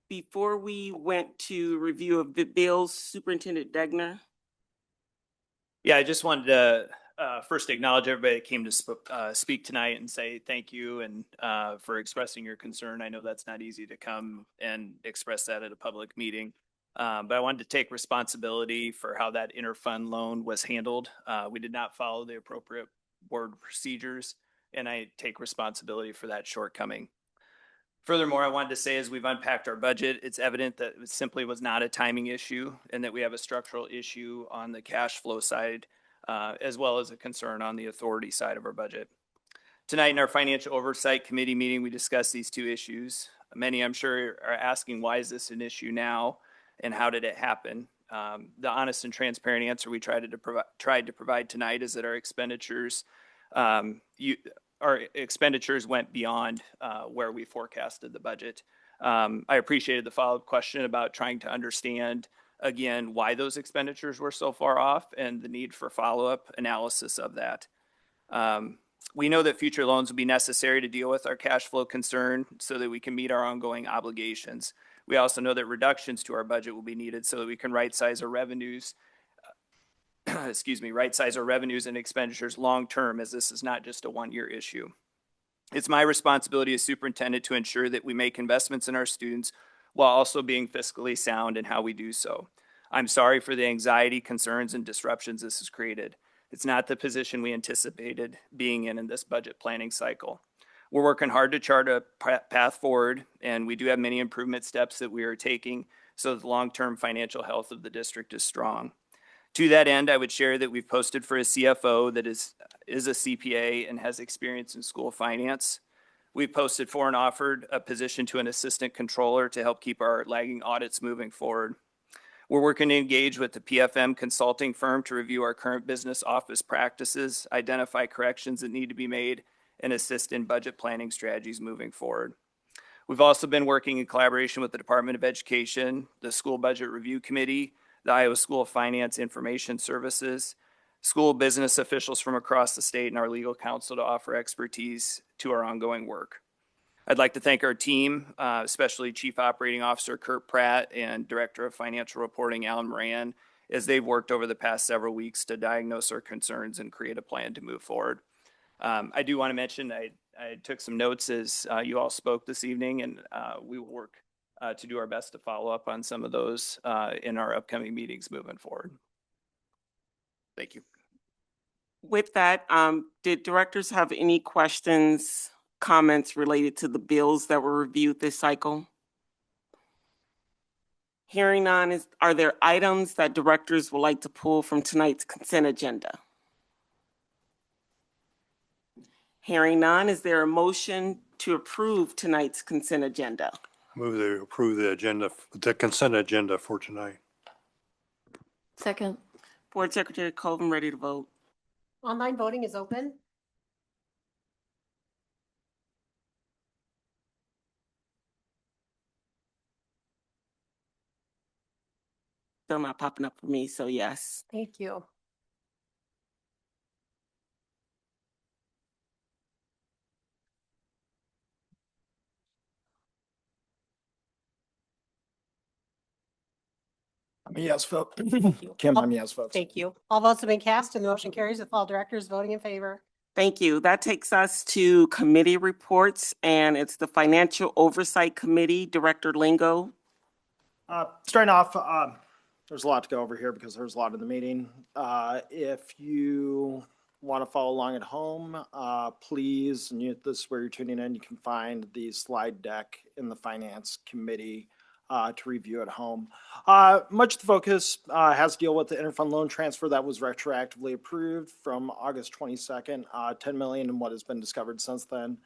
Before we went to review of the bills, Superintendent Degner. Yeah, I just wanted to first acknowledge everybody that came to speak tonight and say thank you and for expressing your concern. I know that's not easy to come and express that at a public meeting. But I wanted to take responsibility for how that interfund loan was handled. We did not follow the appropriate board procedures. and I take responsibility for that shortcoming. Furthermore, I wanted to say as we've unpacked our budget, it's evident that it simply was not a timing issue and that we have a structural issue on the cash flow side, as well as a concern on the authority side of our budget. Tonight in our Financial Oversight Committee meeting, we discussed these two issues. Many, I'm sure, are asking, why is this an issue now and how did it happen? The honest and transparent answer we tried to provide tonight is that our expenditures went beyond where we forecasted the budget. I appreciated the follow-up question about trying to understand, again, why those expenditures were so far off and the need for follow-up analysis of that. We know that future loans will be necessary to deal with our cash flow concern so that we can meet our ongoing obligations. We also know that reductions to our budget will be needed so that we can right-size our revenues right-size our revenues and expenditures long-term, as this is not just a one-year issue. It's my responsibility as superintendent to ensure that we make investments in our students while also being fiscally sound in how we do so. I'm sorry for the anxiety, concerns, and disruptions this has created. It's not the position we anticipated being in this budget planning cycle. We're working hard to chart a path forward, and we do have many improvement steps that we are taking so that the long-term financial health of the district is strong. To that end, I would share that we've posted for a CFO that is a CPA and has experience in school finance. We've posted for and offered a position to an assistant controller to help keep our lagging audits moving forward. We're working to engage with the PFM consulting firm to review our current business office practices, identify corrections that need to be made, and assist in budget planning strategies moving forward. We've also been working in collaboration with the Department of Education, the School Budget Review Committee, the Iowa School of Finance Information Services, school business officials from across the state, and our legal counsel to offer expertise to our ongoing work. I'd like to thank our team, especially Chief Operating Officer Kurt Pratt and Director of Financial Reporting Alan Moran, as they've worked over the past several weeks to diagnose our concerns and create a plan to move forward. I do want to mention I took some notes as you all spoke this evening, and we will work to do our best to follow up on some of those in our upcoming meetings moving forward. Thank you. With that, did directors have any questions, comments related to the bills that were reviewed this cycle? Hearing none, are there items that directors would like to pull from tonight's consent agenda? Hearing none, is there a motion to approve tonight's consent agenda? Move to approve the consent agenda for tonight. Second. Board Secretary Colvin, ready to vote. Online voting is open. Still not popping up for me, so yes. Thank you. I'm a yes vote. you. Kim, I'm a yes vote. Thank you. All votes have been cast and the motion carries with all directors voting in favor. Thank you. That takes us to committee reports, and it's the Financial Oversight Committee. Director Lingo. Starting off, there's a lot to go over here because there's a lot in the meeting. If you want to follow along at home, please, and this is where you're tuning in, you can find the slide deck in the Finance Committee to review at home. Much of the focus has to deal with the interfund loan transfer that was retroactively approved from August 22nd, $10 million and what has been discovered since then.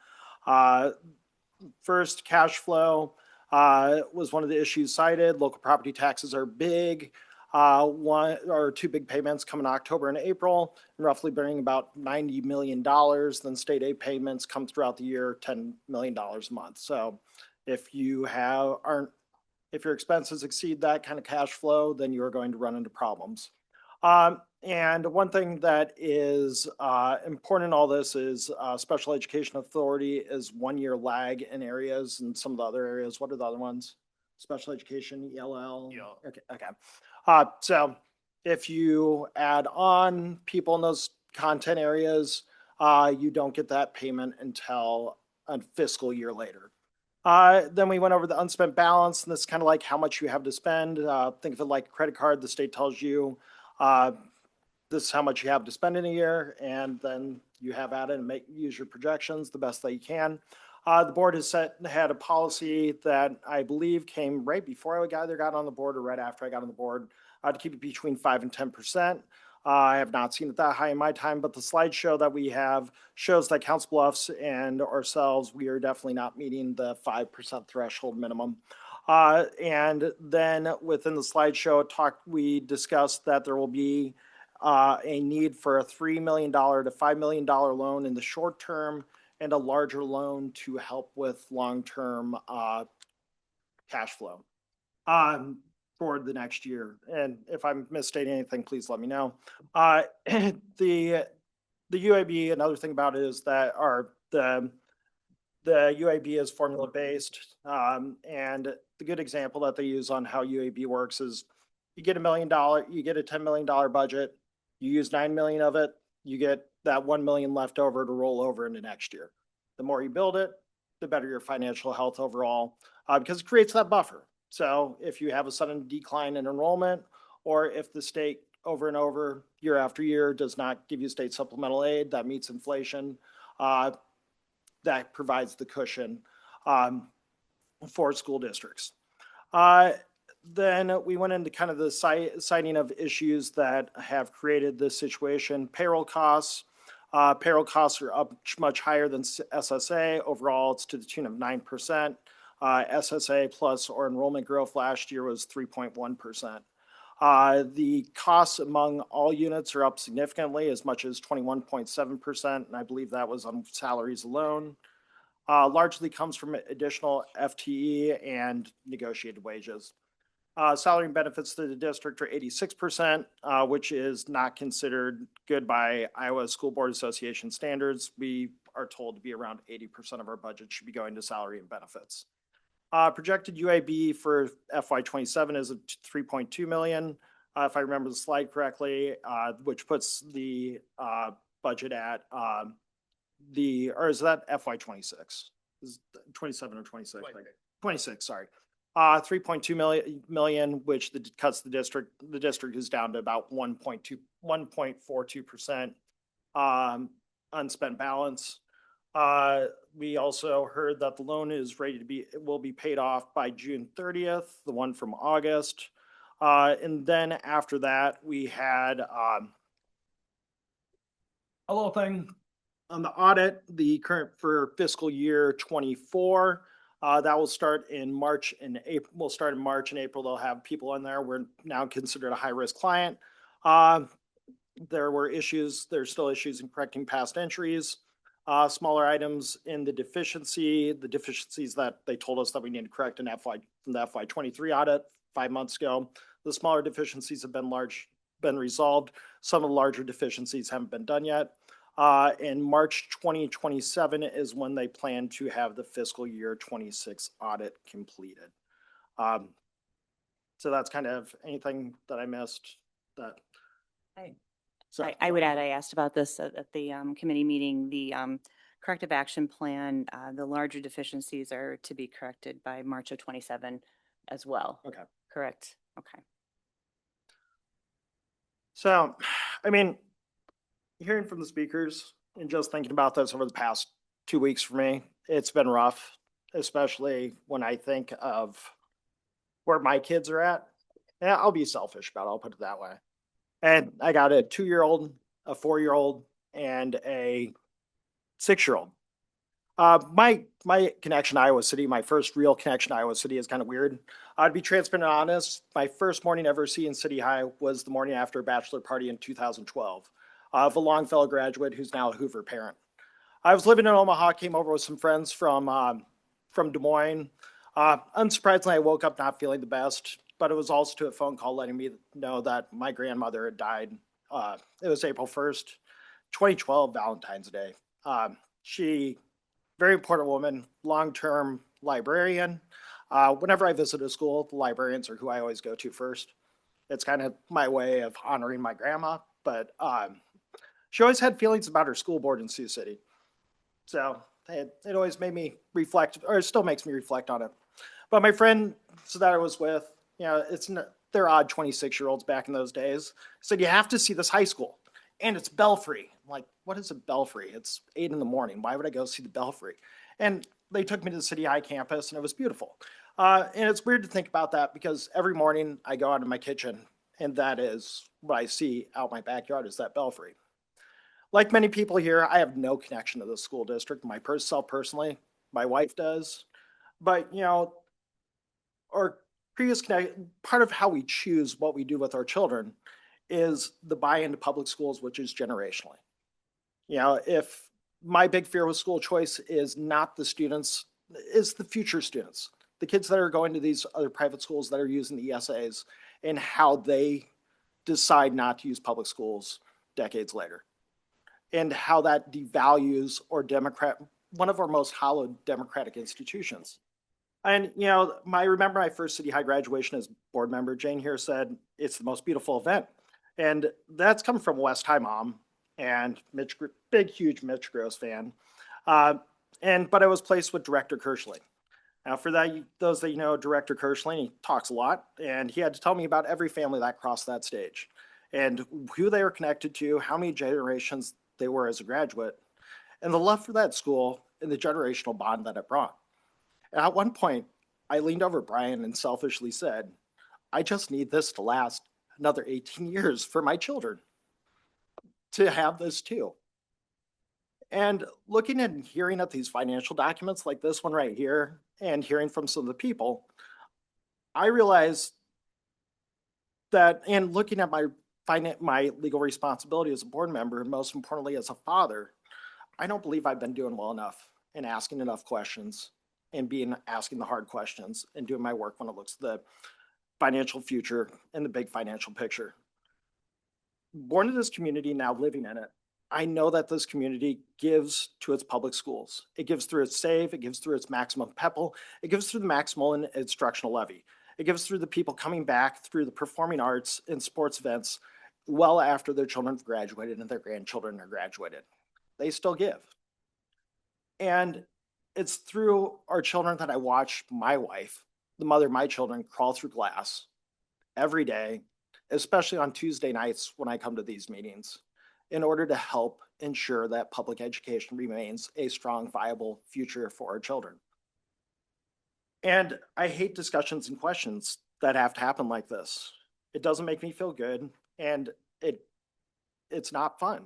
First, cash flow was one of the issues cited. Local property taxes are big. One or two big payments come in October and April, and roughly bringing about $90 million. Then state aid payments come throughout the year, $10 million a month. So if you if your expenses exceed that kind of cash flow, then you are going to run into problems. And one thing that is important in all this is Special Education Authority is 1 year lag in areas, and some of the other areas. What are the other ones? Special Education, ELL? Yeah. Okay. So if you add on people in those content areas, you don't get that payment until a fiscal year later. Then we went over the unspent balance, and this is kind of like how much you have to spend. Think of it like a credit card. The state tells you this is how much you have to spend in a year, and then you have at it and use your projections the best that you can. The board has had a policy that I believe came right before I either got on the board or right after I got on the board, to keep it between 5 and 10%. I have not seen it that high in my time, but the slideshow that we have shows that Council Bluffs and ourselves, we are definitely not meeting the 5% threshold minimum. And then within the slideshow we discussed that there will be a need for a $3 million to $5 million loan in the short term and a larger loan to help with long-term cash flow for the next year. And if I'm misstating anything, please let me know. The UAB, another thing about it is that the UAB is formula based. And the good example that they use on how UAB works is you get you get a $10 million budget, you use 9 million of it, you get that 1 million left over to roll over into next year. The more you build it, the better your financial health overall, because it creates that buffer. So if you have a sudden decline in enrollment, or if the state over and over, year after year, does not give you state supplemental aid that meets inflation, that provides the cushion for school districts. Then we went into kind of the citing of issues that have created this situation. Payroll costs. Payroll costs are up much higher than SSA. Overall, it's to the tune of 9%. SSA plus or enrollment growth last year was 3.1%. The costs among all units are up significantly, as much as 21.7%, and I believe that was on salaries alone. Largely comes from additional FTE and negotiated wages. Salary and benefits to the district are 86%, which is not considered good by Iowa School Board Association standards. We are told to be around 80% of our budget should be going to salary and benefits. Projected UAB for FY27 is 3.2 million, if I remember the slide correctly, which puts the budget at or is that FY26? Is 27 or 26? 26, sorry. 3.2 million, which cuts the district. The district is down to about 1.42% unspent balance. We also heard that the loan is will be paid off by June 30th, the one from August. And then after that, we had a little thing on the audit, the current for fiscal year 24. That will start in March and April. We'll start in March and April. They'll have people in there. We're now considered a high-risk client. There were issues. There's still issues in correcting past entries. Smaller items in the deficiencies that they told us that we need to correct in the FY23 audit 5 months ago. The smaller deficiencies have been resolved. Some of the larger deficiencies haven't been done yet. In March 2027 is when they plan to have the fiscal year 26 audit completed. So that's kind of anything that I missed. I would add, I asked about this at the committee meeting, the corrective action plan, the larger deficiencies are to be corrected by March of 27 as well. Okay. Correct. Okay. So, I mean, hearing from the speakers and just thinking about this over the past 2 weeks for me, it's been rough, especially when I think of where my kids are at. Yeah, I'll be selfish about it, I'll put it that way. And I got a 2-year-old, a 4-year-old, and a 6-year-old. My connection to Iowa City, my first real connection to Iowa City is kind of weird. I'd be transparent and honest. My first morning ever seeing City High was the morning after a bachelor party in 2012 of a Longfellow graduate who's now a Hoover parent. I was living in Omaha, came over with some friends from Des Moines. Unsurprisingly, I woke up not feeling the best, but it was also to a phone call letting me know that my grandmother had died. It was April 1st, 2012, Valentine's Day. She, very important woman, long-term librarian. Whenever I visit a school, the librarians are who I always go to first. It's kind of my way of honoring my grandma, but she always had feelings about her school board in Sioux City. So it always made me reflect, or it still makes me reflect on it. But my friend that I was with, they're odd 26-year-olds back in those days, said, you have to see this high school. and it's belfry. I'm like, what is a belfry? It's 8 in the morning. Why would I go see the belfry? And they took me to the City High campus, and it was beautiful. And it's weird to think about that because every morning I go out in my kitchen, and that is what I see out my backyard is that belfry. Like many people here, I have no connection to the school district. Myself personally, my wife does. But, our previous part of how we choose what we do with our children is the buy-in to public schools, which is generationally. If my big fear with school choice is not the students, is the future students, the kids that are going to these other private schools that are using the ESAs and how they decide not to use public schools decades later, and how that devalues one of our most hallowed democratic institutions. And, I remember my first City High graduation as board member, Jane here said, it's the most beautiful event. And that's come from West High mom and big, huge Mitch Gross fan. But I was placed with Director Kirschling. Now, for those that know Director Kirschling, he talks a lot, and he had to tell me about every family that crossed that stage and who they were connected to, how many generations they were as a graduate, and the love for that school and the generational bond that it brought. And at one point, I leaned over Brian and selfishly said, I just need this to last another 18 years for my children to have this too. And looking and hearing at these financial documents like this one right here and hearing from some of the people, I realized that, and looking at my legal responsibility as a board member, and most importantly as a father, I don't believe I've been doing well enough in asking enough questions and asking the hard questions and doing my work when it looks at the financial future and the big financial picture. Born in this community, now living in it, I know that this community gives to its public schools. It gives through its SAVE, it gives through its maximum PEPAL, it gives through the maximal instructional levy. It gives through the people coming back through the performing arts and sports events well after their children have graduated and their grandchildren are graduated. They still give. And it's through our children that I watch my wife, the mother of my children, crawl through glass every day, especially on Tuesday nights when I come to these meetings, in order to help ensure that public education remains a strong, viable future for our children. And I hate discussions and questions that have to happen like this. It doesn't make me feel good, and it's not fun.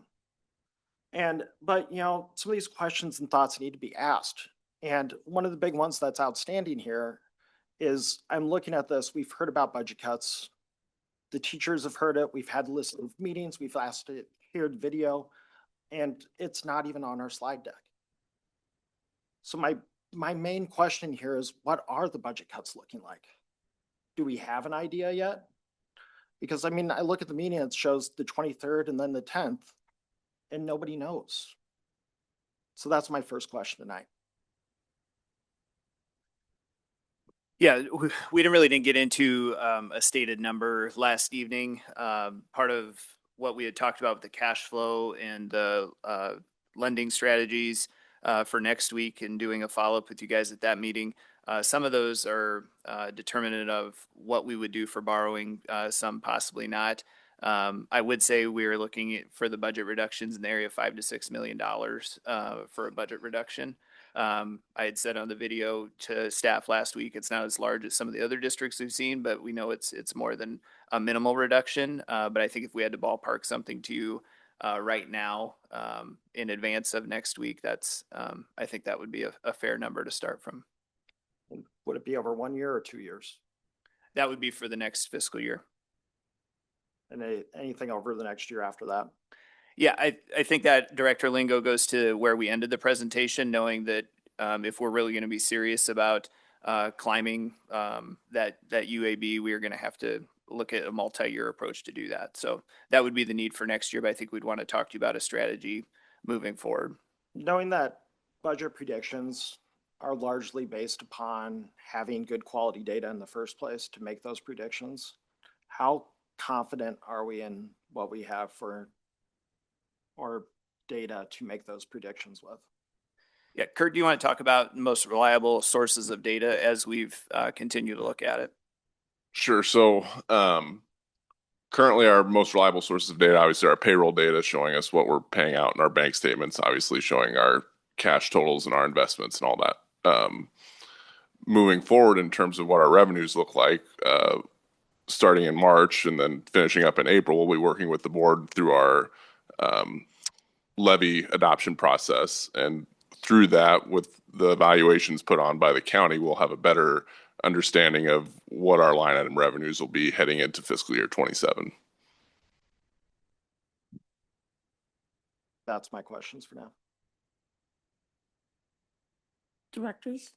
But some of these questions and thoughts need to be asked. And one of the big ones that's outstanding here is I'm looking at this. We've heard about budget cuts. The teachers have heard it. We've had a list of meetings. We've asked to hear the video, and it's not even on our slide deck. So my main question here is, what are the budget cuts looking like? Do we have an idea yet? Because I look at the meeting, it shows the 23rd and then the 10th, and nobody knows. So that's my first question tonight. Yeah, we didn't get into a stated number last evening. Part of what we had talked about with the cash flow and the lending strategies for next week and doing a follow-up with you guys at that meeting. Some of those are determinant of what we would do for borrowing, some possibly not. I would say we are looking for the budget reductions in the area of $5 to $6 million for a budget reduction. I had said on the video to staff last week, it's not as large as some of the other districts we've seen, but we know it's more than a minimal reduction. But I think if we had to ballpark something to you right now in advance of next week, that's I think that would be a fair number to start from. Would it be over 1 year or 2 years? That would be for the next fiscal year. And anything over the next year after that? Yeah, I think that Director Lingo goes to where we ended the presentation, knowing that if we're really going to be serious about climbing that UAB, we are going to have to look at a multi-year approach to do that. So that would be the need for next year, but I think we'd want to talk to you about a strategy moving forward. Knowing that budget predictions are largely based upon having good quality data in the first place to make those predictions, how confident are we in what we have for our data to make those predictions with? Yeah, Kurt, do you want to talk about the most reliable sources of data as we've continued to look at it? Sure. So currently our most reliable sources of data, obviously our payroll data showing us what we're paying out in our bank statements, obviously showing our cash totals and our investments and all that. Moving forward in terms of what our revenues look like, starting in March and then finishing up in April, we'll be working with the board through our levy adoption process. And through that, with the evaluations put on by the county, we'll have a better understanding of what our line item revenues will be heading into fiscal year 27. That's my questions for now. Directors?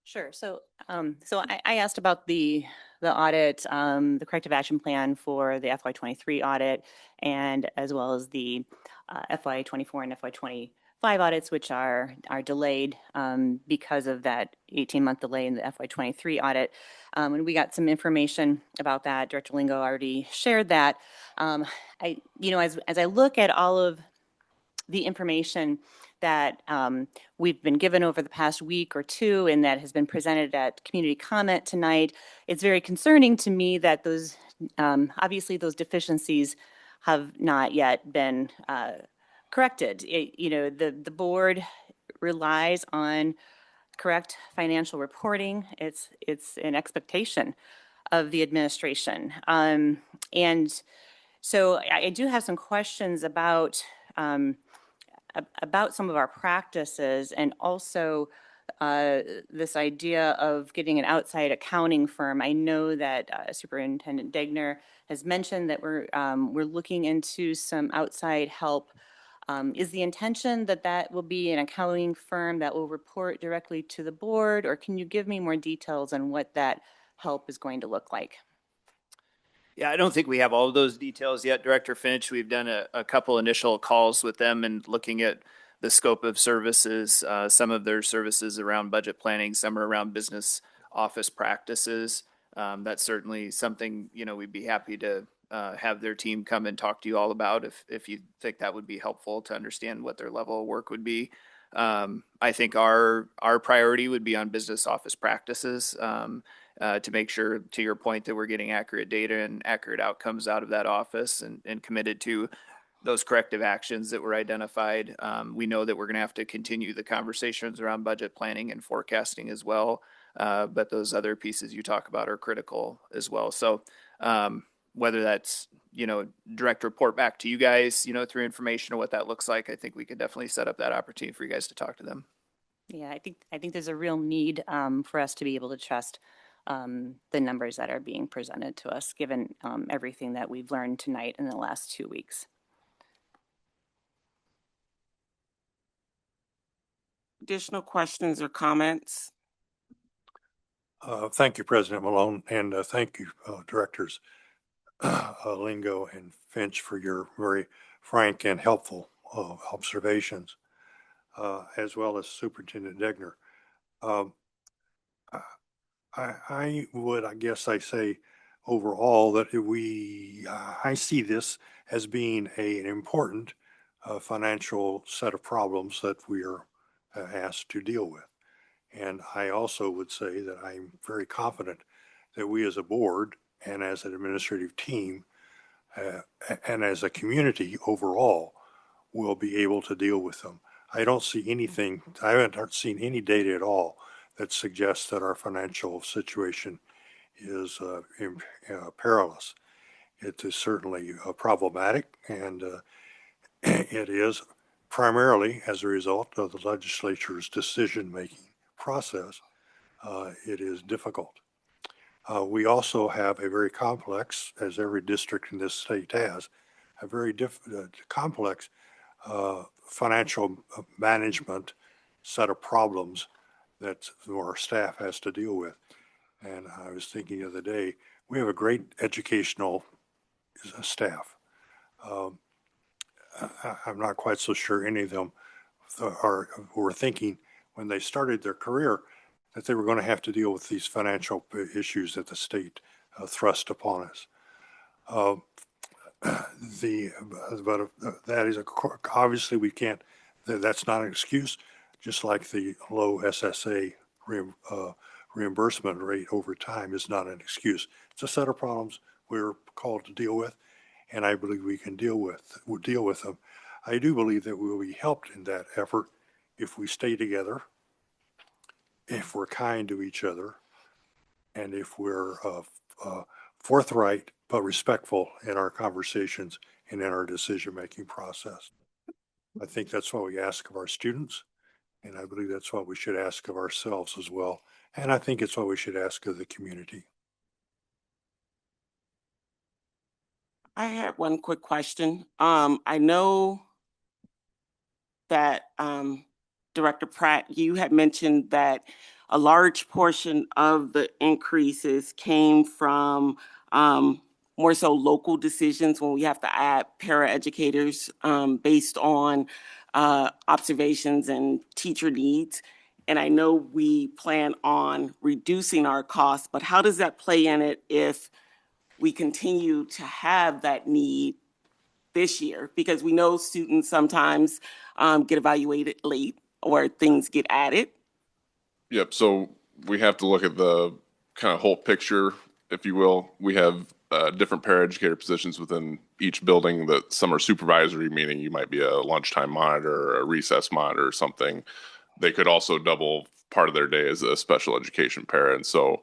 Sure. So, I asked about the audit, the corrective action plan for the FY23 audit, and as well as the FY24 and FY25 audits, which are delayed because of that 18-month delay in the FY23 audit. And we got some information about that. Director Lingo already shared that. As I look at all of the information that we've been given over the past week or two and that has been presented at community comment tonight, it's very concerning to me that those, obviously those deficiencies have not yet been corrected. The board relies on correct financial reporting. It's an expectation of the administration. And so I do have some questions about some of our practices, and also this idea of getting an outside accounting firm. I know that Superintendent Degner has mentioned that we're looking into some outside help. Is the intention that that will be an accounting firm that will report directly to the board, or can you give me more details on what that help is going to look like? Yeah, I don't think we have all of those details yet, Director Finch. We've done a couple initial calls with them and looking at the scope of services, some of their services around budget planning, some are around business office practices. That's certainly something, we'd be happy to have their team come and talk to you all about if you think that would be helpful to understand what their level of work would be. I think our priority would be on business office practices. To make sure, to your point, that we're getting accurate data and accurate outcomes out of that office and committed to those corrective actions that were identified. We know that we're going to have to continue the conversations around budget planning and forecasting as well. But those other pieces you talk about are critical as well. So whether that's, direct report back to you guys, through information or what that looks like, I think we could definitely set up that opportunity for you guys to talk to them. Yeah, I think there's a real need for us to be able to trust the numbers that are being presented to us, given everything that we've learned tonight in the last 2 weeks. Additional questions or comments? Thank you, President Malone, and thank you, Directors Lingo and Finch, for your very frank and helpful observations, as well as Superintendent Degner. I would, I guess I say overall that I see this as being an important financial set of problems that we are asked to deal with. And I also would say that I'm very confident that we as a board and as an administrative team and as a community overall will be able to deal with them. I don't see anything, I haven't seen any data at all that suggests that our financial situation is perilous. It is certainly problematic, and it is primarily as a result of the legislature's decision-making process. It is difficult. We also have a very complex, as every district in this state has, a very complex financial management set of problems that our staff has to deal with. And I was thinking the other day, we have a great educational staff. I'm not quite so sure any of them were thinking when they started their career that they were going to have to deal with these financial issues that the state thrust upon us. That is obviously we can't. That's not an excuse. Just like the low SSA reimbursement rate over time is not an excuse. It's a set of problems we're called to deal with, and I believe we can deal with them. I do believe that we will be helped in that effort if we stay together, if we're kind to each other, and if we're forthright but respectful in our conversations and in our decision-making process. I think that's what we ask of our students, and I believe that's what we should ask of ourselves as well. And I think it's what we should ask of the community. I had one quick question. I know that Director Pratt, you had mentioned that a large portion of the increases came from more so local decisions when we have to add paraeducators based on observations and teacher needs. And I know we plan on reducing our costs, but how does that play in it if we continue to have that need this year? Because we know students sometimes get evaluated late or things get added. Yep. So we have to look at the kind of whole picture, if you will. We have different paraeducator positions within each building. That some are supervisory, meaning you might be a lunchtime monitor or a recess monitor or something. They could also double part of their day as a special education para. And so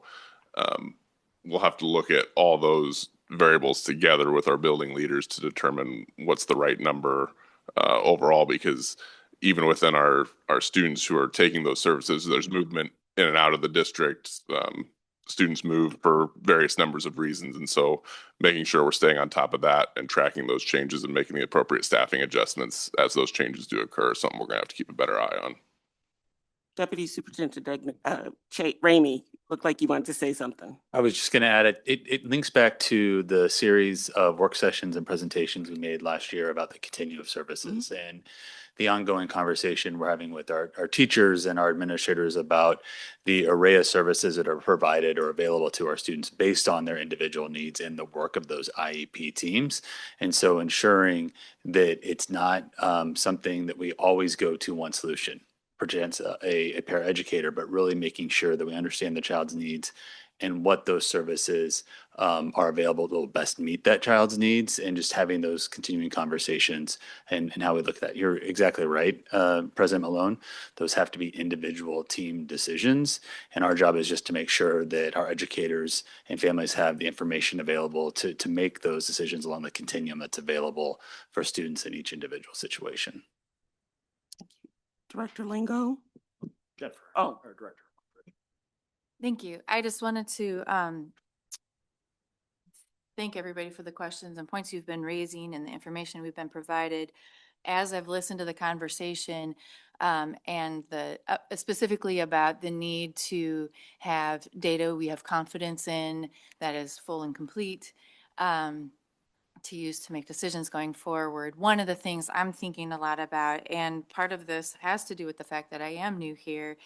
we'll have to look at all those variables together with our building leaders to determine what's the right number overall, because even within our students who are taking those services, there's movement in and out of the district. Students move for various numbers of reasons. And so making sure we're staying on top of that and tracking those changes and making the appropriate staffing adjustments as those changes do occur is something we're going to have to keep a better eye on. Deputy Superintendent Ramey, looked like you wanted to say something. I was just going to add it links back to the series of work sessions and presentations we made last year about the continuum of services and the ongoing conversation we're having with our teachers and our administrators about the array of services that are provided or available to our students based on their individual needs and the work of those IEP teams. And so ensuring that it's not something that we always go to one solution, perchance a paraeducator, but really making sure that we understand the child's needs and what those services are available to best meet that child's needs, and just having those continuing conversations and how we look at that. You're exactly right, President Malone. Those have to be individual team decisions. And our job is just to make sure that our educators and families have the information available to make those decisions along the continuum that's available for students in each individual situation. Director Lingo? Jennifer. Oh, Our director. Thank you. I just wanted to thank everybody for the questions and points you've been raising and the information we've been provided. As I've listened to the conversation and the specifically about the need to have data we have confidence in that is full and complete to use to make decisions going forward. One of the things I'm thinking a lot about, and part of this has to do with the fact that I am new here,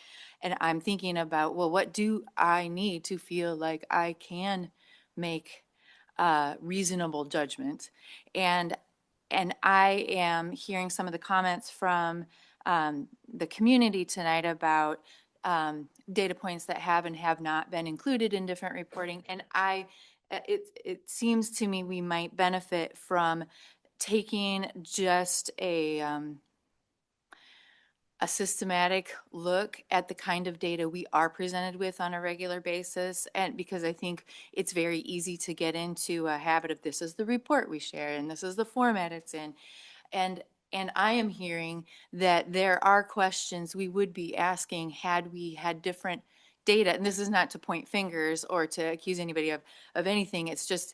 and I'm thinking about, well, what do I need to feel like I can make reasonable judgment? And I am hearing some of the comments from the community tonight about data points that have and have not been included in different reporting. And it seems to me we might benefit from taking just a systematic look at the kind of data we are presented with on a regular basis. And because I think it's very easy to get into a habit of this is the report we share and this is the format it's in. And I am hearing that there are questions we would be asking had we had different data. And this is not to point fingers or to accuse anybody of anything. It's just,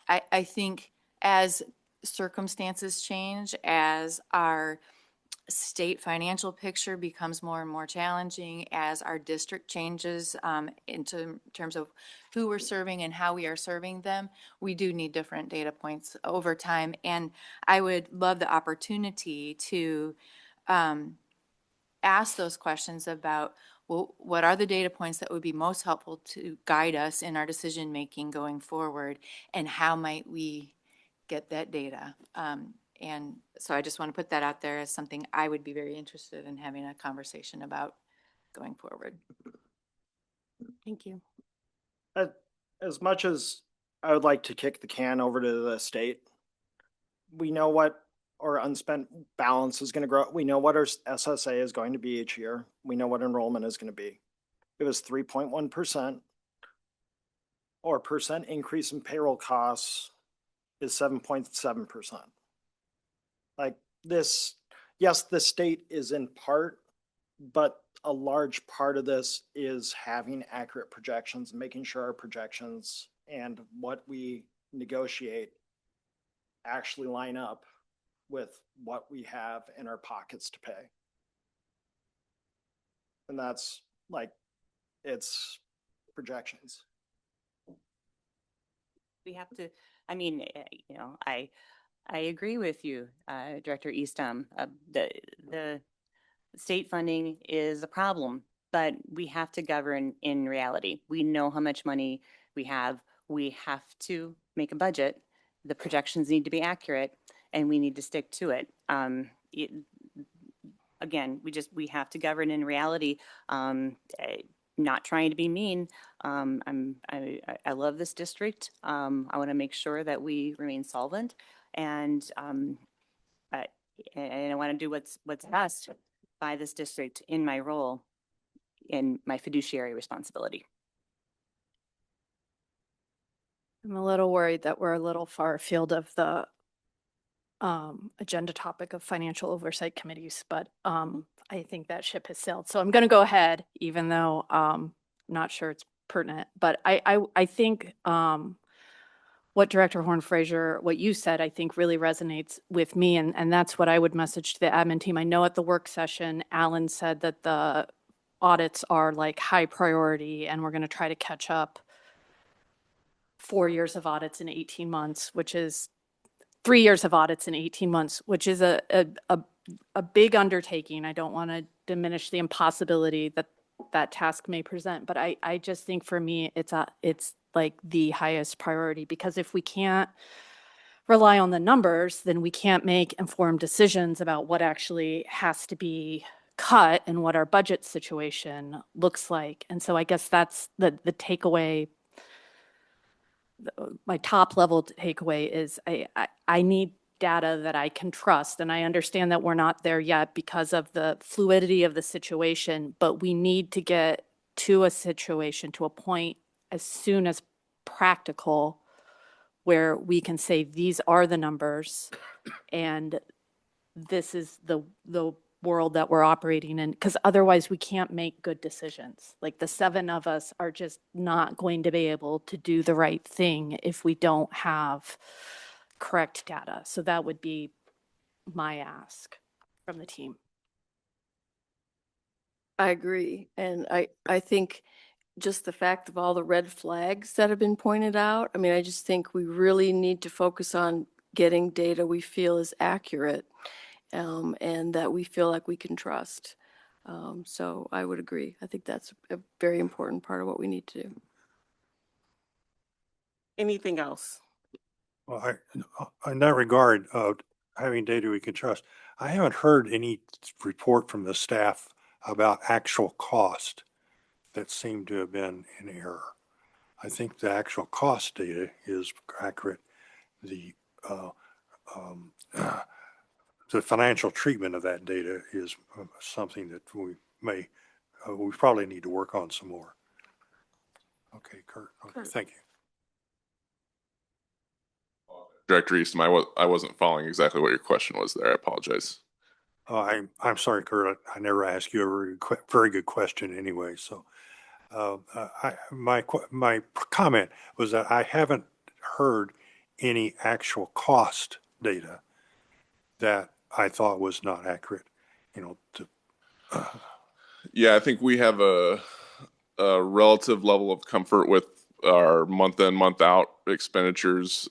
I think as circumstances change, as our state financial picture becomes more and more challenging, as our district changes in terms of who we're serving and how we are serving them, we do need different data points over time. And I would love the opportunity to ask those questions about, well, what are the data points that would be most helpful to guide us in our decision making going forward, and how might we get that data? And so I just want to put that out there as something I would be very interested in having a conversation about going forward. Thank you. As much as I would like to kick the can over to the state. We know what our unspent balance is going to grow. We know what our SSA is going to be each year. We know what enrollment is going to be. It was 3.1%, or percent increase in payroll costs is 7.7%. Like this, yes, the state is in part, but a large part of this is having accurate projections, making sure our projections and what we negotiate actually line up with what we have in our pockets to pay. And that's like, it's projections. We have to, I mean, I agree with you, Director Eastham. The state funding is a problem, but we have to govern in reality. We know how much money we have. We have to make a budget. The projections need to be accurate, and we need to stick to it. Again, we have to govern in reality. Not trying to be mean. I love this district. I want to make sure that we remain solvent, and I want to do what's best by this district in my role, in my fiduciary responsibility. I'm a little worried that we're a little far afield of the agenda topic of financial oversight committees, but I think that ship has sailed. So I'm going to go ahead, even though I'm not sure it's pertinent. But I think what Director Horn-Fraser, what you said, I think really resonates with me. And that's what I would message to the admin team. I know at the work session, Alan said that the audits are like high priority and we're going to try to catch up 4 years of audits in 18 months, which is 3 years of audits in 18 months, which is a big undertaking. I don't want to diminish the impossibility that that task may present, but I just think for me, it's like the highest priority, because if we can't rely on the numbers, then we can't make informed decisions about what actually has to be cut and what our budget situation looks like. And so I guess that's the takeaway. My top level takeaway is I need data that I can trust. And I understand that we're not there yet because of the fluidity of the situation, but we need to get to a situation, to a point as soon as practical where we can say these are the numbers and this is the world that we're operating in, because otherwise we can't make good decisions. Like the 7 of us are just not going to be able to do the right thing if we don't have correct data. So that would be my ask from the team. I agree. And I think just the fact of all the red flags that have been pointed out, I mean, I just think we really need to focus on getting data we feel is accurate and that we feel like we can trust. So I would agree. I think that's a very important part of what we need to do. Anything else? Well, in that regard, having data we can trust, I haven't heard any report from the staff about actual cost that seemed to have been in error. I think the actual cost data is accurate. The financial treatment of that data is something that we probably need to work on some more. Okay, Kurt. Okay, thank you. Director Eastham, I wasn't following exactly what your question was there. I apologize. I'm sorry, Kurt. I never asked you a very good question anyway. So my comment was that I haven't heard any actual cost data that I thought was not accurate. Yeah, I think we have a relative level of comfort with our month in, month out expenditures.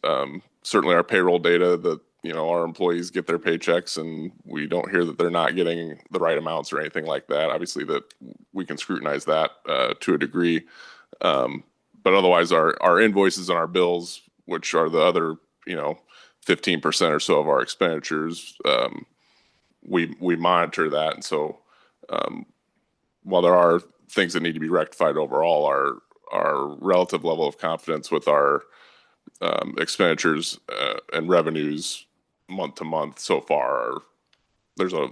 Certainly our payroll data that, our employees get their paychecks and we don't hear that they're not getting the right amounts or anything like that. Obviously that we can scrutinize that to a degree. But otherwise our invoices and our bills, which are the other, 15% or so of our expenditures, we monitor that. And so while there are things that need to be rectified overall, our relative level of confidence with our expenditures and revenues month to month so far are, there's a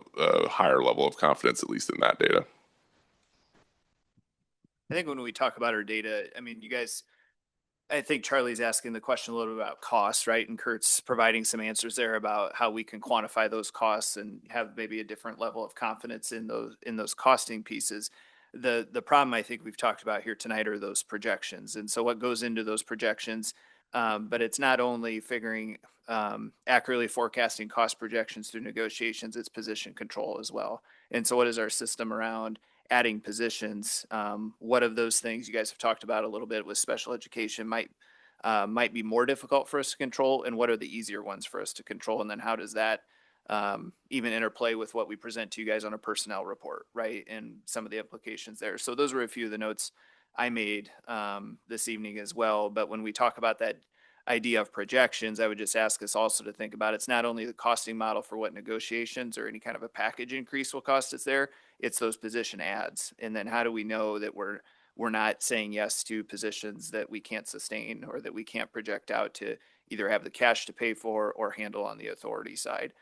higher level of confidence, at least in that data. I think when we talk about our data, I mean, you guys, I think Charlie's asking the question a little bit about costs, right? And Kurt's providing some answers there about how we can quantify those costs and have maybe a different level of confidence in those costing pieces. The problem I think we've talked about here tonight are those projections. And so what goes into those projections, but it's not only figuring accurately forecasting cost projections through negotiations, it's position control as well. And so what is our system around adding positions? What of those things you guys have talked about a little bit with special education might be more difficult for us to control, and what are the easier ones for us to control? And then how does that even interplay with what we present to you guys on a personnel report, right? And some of the implications there. So those were a few of the notes I made this evening as well. But when we talk about that idea of projections, I would just ask us also to think about it's not only the costing model for what negotiations or any kind of a package increase will cost us there, it's those position ads. And then how do we know that we're not saying yes to positions that we can't sustain or that we can't project out to either have the cash to pay for or handle on the authority side.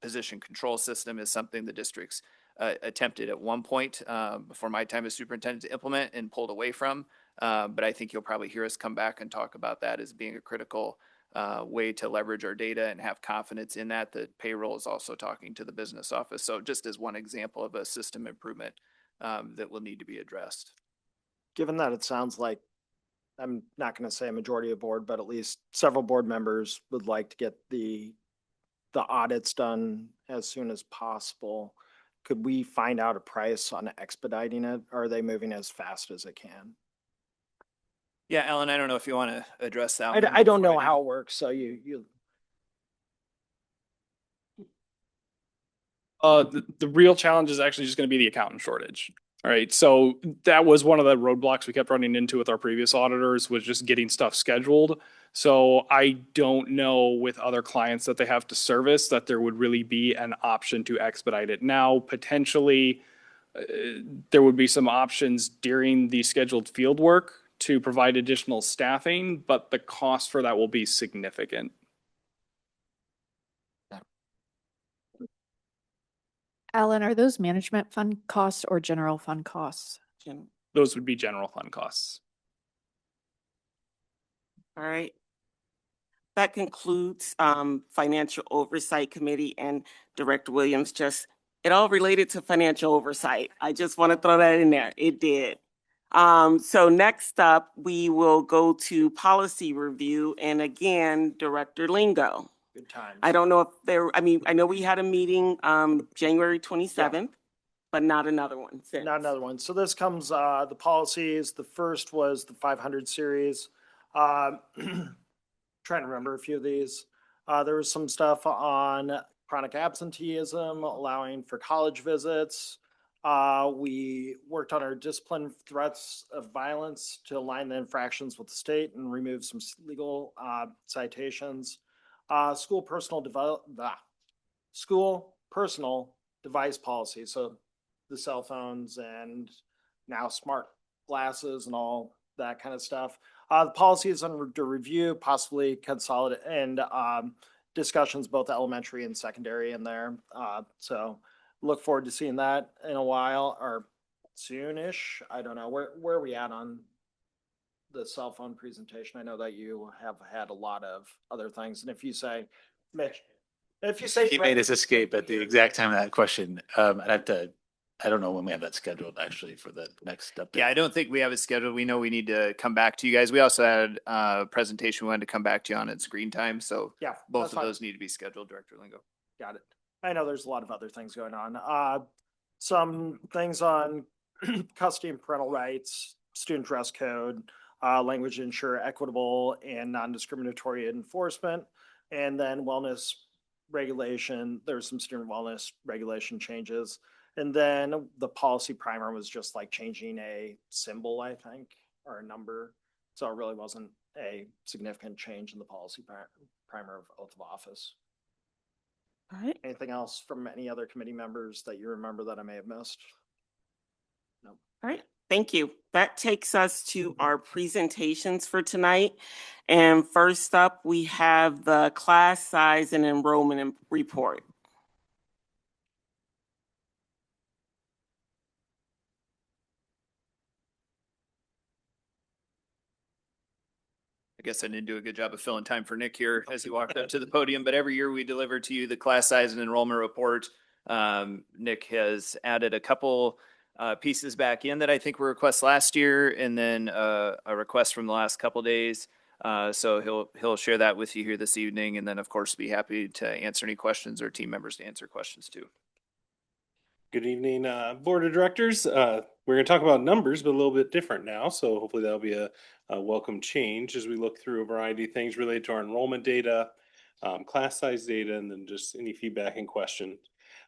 Position control system is something the districts attempted at one point before my time as superintendent to implement and pulled away from. But I think you'll probably hear us come back and talk about that as being a critical way to leverage our data and have confidence in that. The payroll is also talking to the business office. So just as one example of a system improvement that will need to be addressed. Given that it sounds like, I'm not going to say a majority of board, but at least several board members would like to get the audits done as soon as possible, could we find out a price on expediting it? Or are they moving as fast as it can? Yeah, Alan, I don't know if you want to address that. I don't know how it works, so you. The real challenge is actually just going to be the accountant shortage. All right, so that was one of the roadblocks we kept running into with our previous auditors, was just getting stuff scheduled. So I don't know with other clients that they have to service that there would really be an option to expedite it. Now, potentially, there would be some options during the scheduled field work to provide additional staffing, but the cost for that will be significant. Alan, are those management fund costs or general fund costs? Those would be general fund costs. All right. That concludes Financial Oversight Committee, and Director Williams it all related to financial oversight. I just want to throw that in there. It did. So next up, we will go to policy review, and again, Director Lingo. Good times. I don't know if I know we had a meeting January 27th, but not another one since. Not another one. So this comes, the policies, the first was the 500 series. Trying to remember a few of these. There was some stuff on chronic absenteeism, allowing for college visits. We worked on our discipline threats of violence to align the infractions with the state and remove some legal citations. School personal device policy. So the cell phones and now smart glasses and all that kind of stuff. The policy is under review, possibly consolidate, and discussions both elementary and secondary in there. So look forward to seeing that in a while or soonish. I don't know. Where are we at on the cell phone presentation? I know that you have had a lot of other things. And if you say, Mitch, if you say he made his escape at the exact time of that question, I don't know when we have that scheduled actually for the next update. Yeah, I don't think we have it scheduled. We know we need to come back to you guys. We also had a presentation we wanted to come back to you on at screen time. So yeah, both of those need to be scheduled, Director Lingo. Got it. I know there's a lot of other things going on. Some things on custody and parental rights, student dress code, language to ensure equitable and non-discriminatory enforcement, and then wellness regulation. There's some student wellness regulation changes. And then the policy primer was just like changing a symbol, I think, or a number. So it really wasn't a significant change in the policy primer of oath of office. All right. Anything else from any other committee members that you remember that I may have missed? No. All right. Thank you. That takes us to our presentations for tonight. And first up, we have the class size and enrollment report. I guess I didn't do a good job of filling time for Nick here as he walked up to the podium, but every year we deliver to you the class size and enrollment report. Nick has added a couple pieces back in that I think were requests last year, and then a request from the last couple days. So he'll share that with you here this evening, and then of course be happy to answer any questions or team members to answer questions too. Good evening, Board of Directors. We're going to talk about numbers, but a little bit different now. So hopefully that'll be a welcome change as we look through a variety of things related to our enrollment data, class size data, and then just any feedback and questions.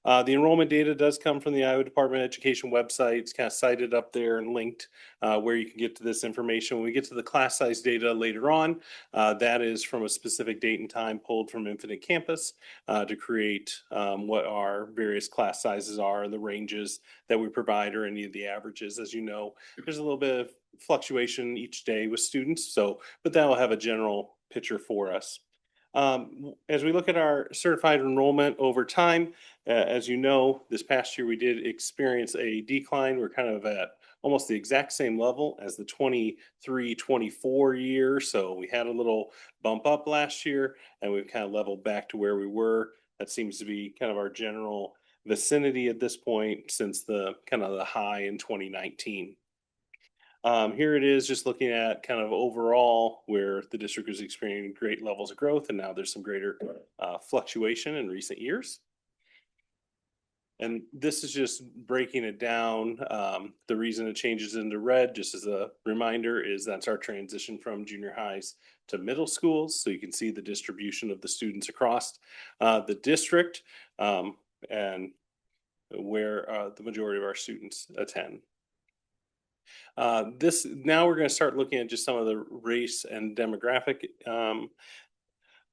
The enrollment data does come from the Iowa Department of Education website. It's kind of cited up there and linked where you can get to this information. When we get to the class size data later on, that is from a specific date and time pulled from Infinite Campus to create what our various class sizes are and the ranges that we provide or any of the averages. As you know, there's a little bit of fluctuation each day with students, but that will have a general picture for us. As we look at our certified enrollment over time, as you know, this past year we did experience a decline. We're kind of at almost the exact same level as the 23-24 year. So we had a little bump up last year and we've kind of leveled back to where we were. That seems to be kind of our general vicinity at this point since the kind of the high in 2019. Here it is just looking at kind of overall where the district is experiencing great levels of growth and now there's some greater fluctuation in recent years. And this is just breaking it down. The reason it changes into red, just as a reminder, is that's our transition from junior highs to middle schools. So you can see the distribution of the students across the district and where the majority of our students attend. Now we're going to start looking at just some of the race and demographic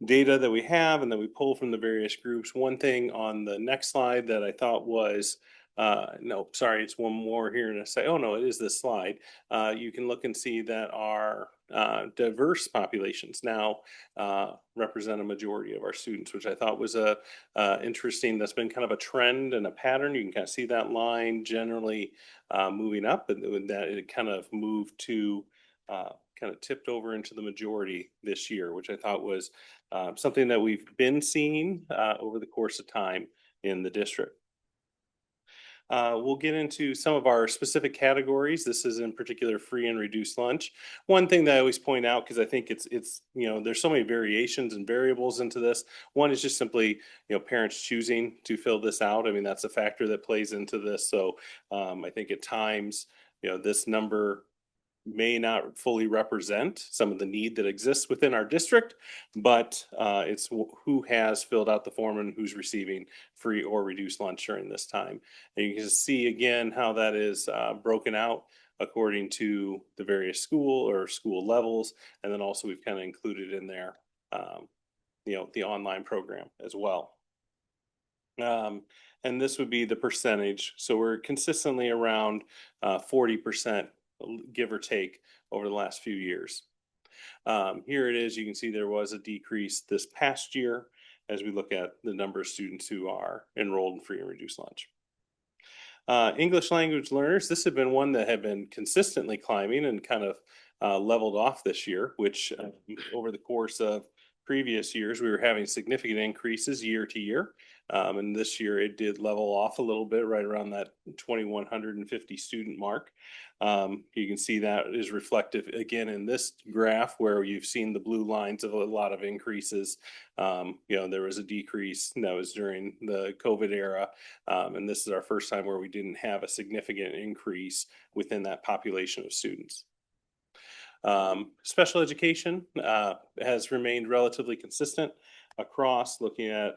data that we have and that we pull from the various groups. One thing on the next slide that I thought was, no, sorry, it's one more here and I say, oh no, it is this slide. You can look and see that our diverse populations now represent a majority of our students, which I thought was interesting. That's been kind of a trend and a pattern. You can kind of see that line generally moving up, and that it kind of moved to kind of tipped over into the majority this year, which I thought was something that we've been seeing over the course of time in the district. We'll get into some of our specific categories. This is in particular free and reduced lunch. One thing that I always point out, because I think it's there's so many variations and variables into this. One is just simply parents choosing to fill this out. I mean, that's a factor that plays into this. So I think at times this number may not fully represent some of the need that exists within our district, but it's who has filled out the form and who's receiving free or reduced lunch during this time. And you can see again how that is broken out according to the various school levels. And then also we've kind of included in there, the online program as well. And this would be the percentage. So we're consistently around 40%. Give or take over the last few years. Here it is. You can see there was a decrease this past year as we look at the number of students who are enrolled in free and reduced lunch. English language learners, this has been one that had been consistently climbing and kind of leveled off this year, which over the course of previous years, we were having significant increases year to year. And this year it did level off a little bit right around that 2,150 student mark. You can see that is reflective again in this graph where you've seen the blue lines of a lot of increases. There was a decrease that was during the COVID era. And this is our first time where we didn't have a significant increase within that population of students. Special education has remained relatively consistent across, looking at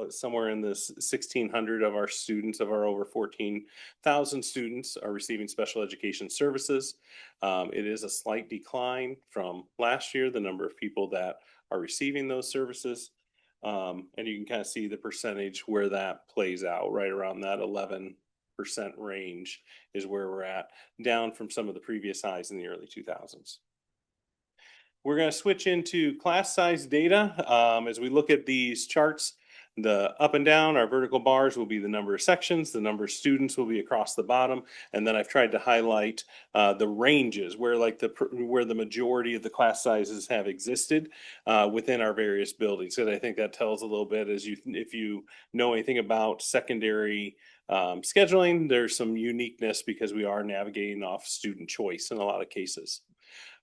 somewhere in this 1,600 of our students, of our over 14,000 students, are receiving special education services. It is a slight decline from last year, the number of people that are receiving those services. And you can kind of see the percentage where that plays out right around that 11% range is where we're at, down from some of the previous highs in the early 2000s. We're going to switch into class size data. As we look at these charts, the up and down, our vertical bars will be the number of sections, the number of students will be across the bottom, and then I've tried to highlight the ranges where the majority of the class sizes have existed within our various buildings. And I think that tells a little bit if you know anything about secondary scheduling, there's some uniqueness because we are navigating off student choice in a lot of cases.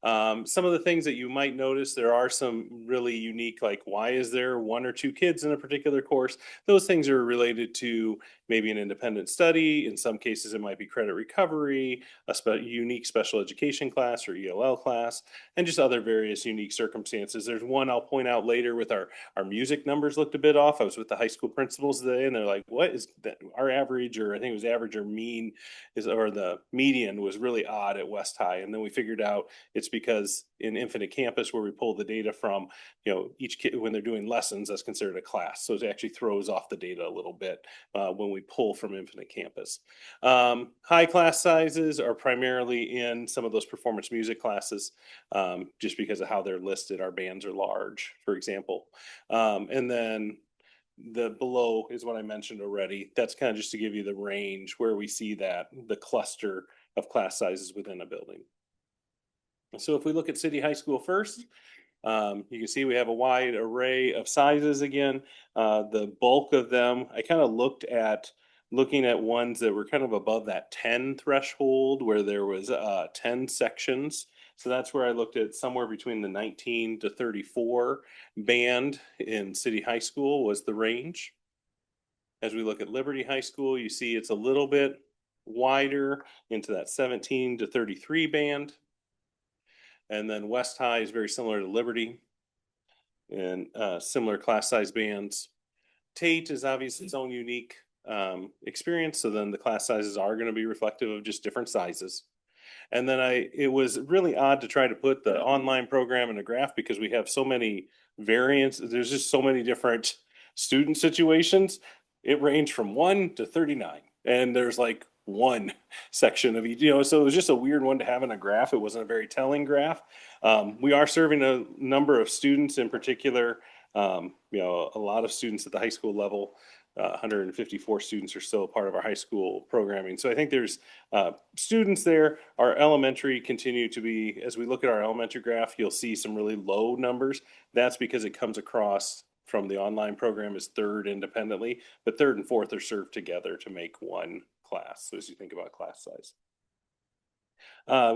Some of the things that you might notice, there are some really unique, like why is there 1 or 2 kids in a particular course? Those things are related to maybe an independent study. In some cases, it might be credit recovery, a unique special education class or ELL class, and just other various unique circumstances. There's one I'll point out later with our music numbers looked a bit off. I was with the high school principals today, and they're like, what is that? Our average, or I think it was average or mean, or the median was really odd at West High. And then we figured out it's because in Infinite Campus, where we pull the data from, each kid, when they're doing lessons, that's considered a class. So it actually throws off the data a little bit when we pull from Infinite Campus. High class sizes are primarily in some of those performance music classes, just because of how they're listed. Our bands are large, for example. And then the below is what I mentioned already. That's kind of just to give you the range where we see that the cluster of class sizes within a building. So if we look at City High School first, you can see we have a wide array of sizes again. The bulk of them, I kind of looking at ones that were kind of above that 10 threshold where there was 10 sections. So that's where I looked at somewhere between the 19 to 34 band in City High School was the range. As we look at Liberty High School, you see it's a little bit wider into that 17 to 33 band. And then West High is very similar to Liberty and similar class size bands. Tate is obviously its own unique experience. So then the class sizes are going to be reflective of just different sizes. And then it was really odd to try to put the online program in a graph because we have so many variants. There's just so many different student situations. It ranged from 1 to 39. And there's like one section of each, so it was just a weird one to have in a graph. It wasn't a very telling graph. We are serving a number of students in particular, a lot of students at the high school level, 154 students or so part of our high school programming. So I think there's students there. Our elementary continue to be, as we look at our elementary graph, you'll see some really low numbers. That's because it comes across from the online program as third independently, but third and fourth are served together to make one class. So as you think about class size.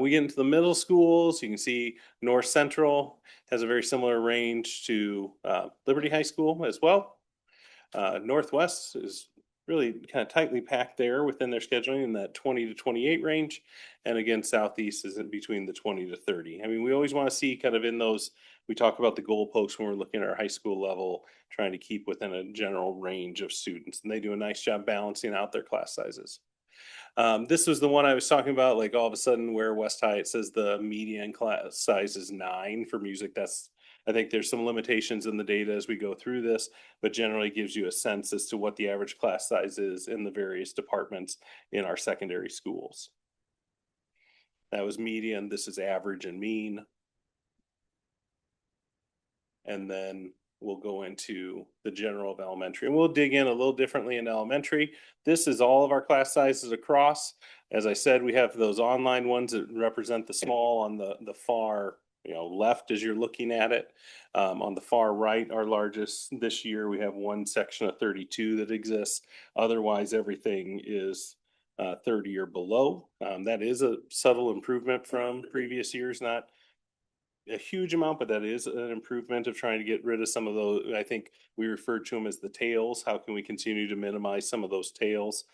We get into the middle schools. You can see North Central has a very similar range to Liberty High School as well. Northwest is really kind of tightly packed there within their scheduling in that 20 to 28 range. And again, Southeast is in between the 20 to 30. I mean, we always want to see kind of in those, we talk about the goalposts when we're looking at our high school level, trying to keep within a general range of students. And they do a nice job balancing out their class sizes. This was the one I was talking about, like all of a sudden where West High, it says the median class size is 9 for music. I think there's some limitations in the data as we go through this, but generally gives you a sense as to what the average class size is in the various departments in our secondary schools. That was median. This is average and mean. And then we'll go into the general of elementary, and we'll dig in a little differently in elementary. This is all of our class sizes across. As I said, we have those online ones that represent the small on the far left as you're looking at it. On the far right, our largest this year, we have one section of 32 that exists. Otherwise, everything is 30 or below. That is a subtle improvement from previous years, not a huge amount, but that is an improvement of trying to get rid of some of those. I think we referred to them as the tails. How can we continue to minimize some of those tails?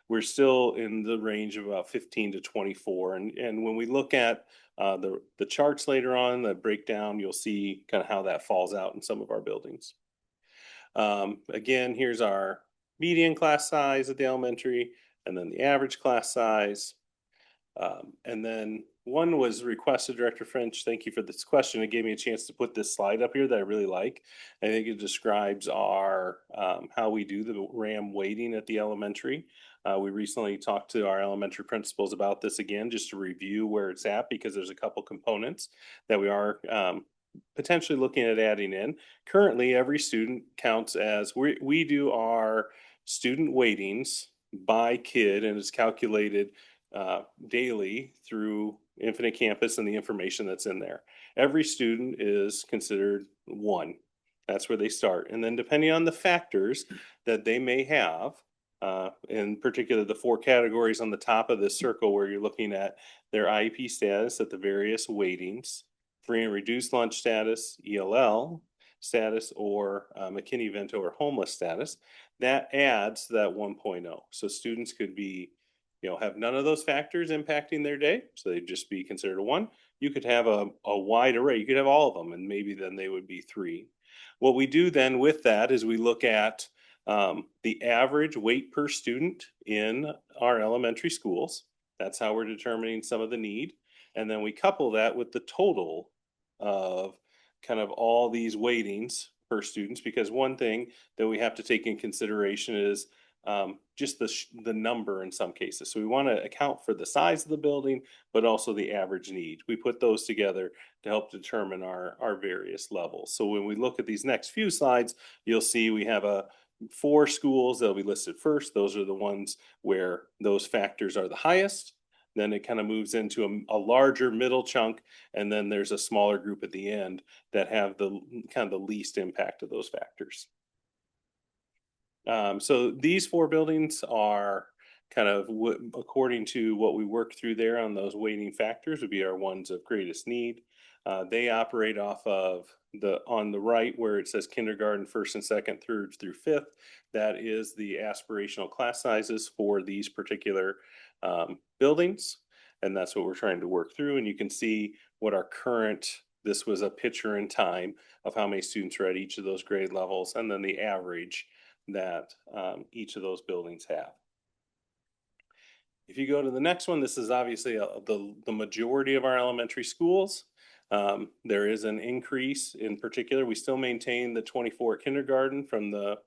We're still in the range of about 15 to 24. And when we look at the charts later on, the breakdown, you'll see kind of how that falls out in some of our buildings. Again, here's our median class size at the elementary, and then the average class size. And then One was requested, Director French. Thank you for this question. It gave me a chance to put this slide up here that I really like. I think it describes our how we do the RAM weighting at the elementary. We recently talked to our elementary principals about this again, just to review where it's at, because there's a couple components that we are potentially looking at adding in. Currently, every student counts as we do our student weightings by kid, and it's calculated daily through Infinite Campus and the information that's in there. Every student is considered one. That's where they start. And then depending on the factors that they may have, in particular, the 4 categories on the top of this circle where you're looking at their IEP status at the various weightings, free and reduced lunch status, ELL status, or McKinney-Vento or homeless status, that adds to that 1.0. So students could be, have none of those factors impacting their day, so they'd just be considered a 1. You could have a wide array. You could have all of them, and maybe then they would be 3. What we do then with that is we look at the average weight per student in our elementary schools. That's how we're determining some of the need. And then we couple that with the total of kind of all these weightings per students, because one thing that we have to take in consideration is just the number in some cases. So we want to account for the size of the building, but also the average need. We put those together to help determine our various levels. So when we look at these next few slides, you'll see we have 4 schools that'll be listed first. Those are the ones where those factors are the highest. Then it kind of moves into a larger middle chunk, and then there's a smaller group at the end that have the kind of the least impact of those factors. So these 4 buildings are kind of according to what we work through there on those weighting factors would be our ones of greatest need. They operate off of on the right where it says kindergarten, 1st and 2nd, 3rd through 5th. That is the aspirational class sizes for these particular buildings. And that's what we're trying to work through. And you can see what our this was a picture in time of how many students are at each of those grade levels, and then the average that each of those buildings have. If you go to the next one, this is obviously the majority of our elementary schools. There is an increase in particular. We still maintain the 24 kindergarten from the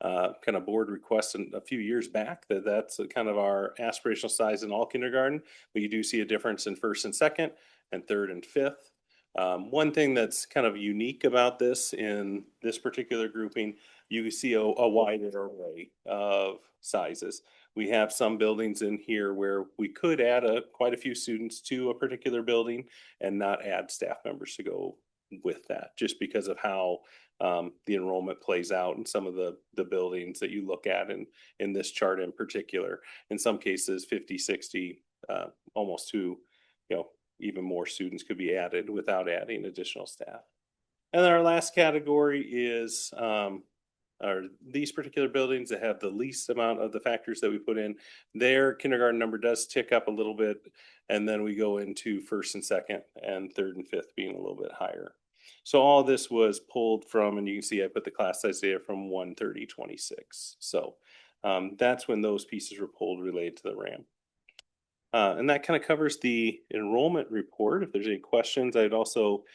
kind of board request a few years back, that's kind of our aspirational size in all kindergarten, but you do see a difference in 1st and 2nd and 3rd and 5th. One thing that's kind of unique about this in this particular grouping, you see a wider array of sizes. We have some buildings in here where we could add quite a few students to a particular building and not add staff members to go with that, just because of how the enrollment plays out in some of the buildings that you look at in this chart in particular. In some cases, 50, 60, almost to, even more students could be added without adding additional staff. And then our last category is are these particular buildings that have the least amount of the factors that we put in. Their kindergarten number does tick up a little bit, and then we go into 1st and 2nd and 3rd and 5th being a little bit higher. So all this was pulled from, and you can see I put the class size data from 13026. So that's when those pieces were pulled related to the RAM. And that kind of covers the enrollment report. If there's any questions, I'd also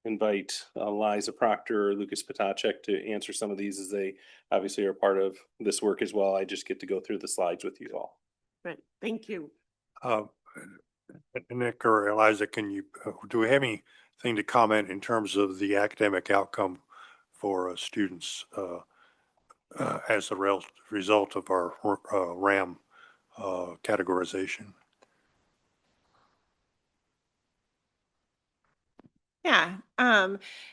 invite Liza Proctor or Lucas Potacek to answer some of these, as they obviously are part of this work as well. I just get to go through the slides with you all. Great, thank you. Nick or Eliza, do we have anything to comment in terms of the academic outcome for students as a result of our RAM categorization? Yeah.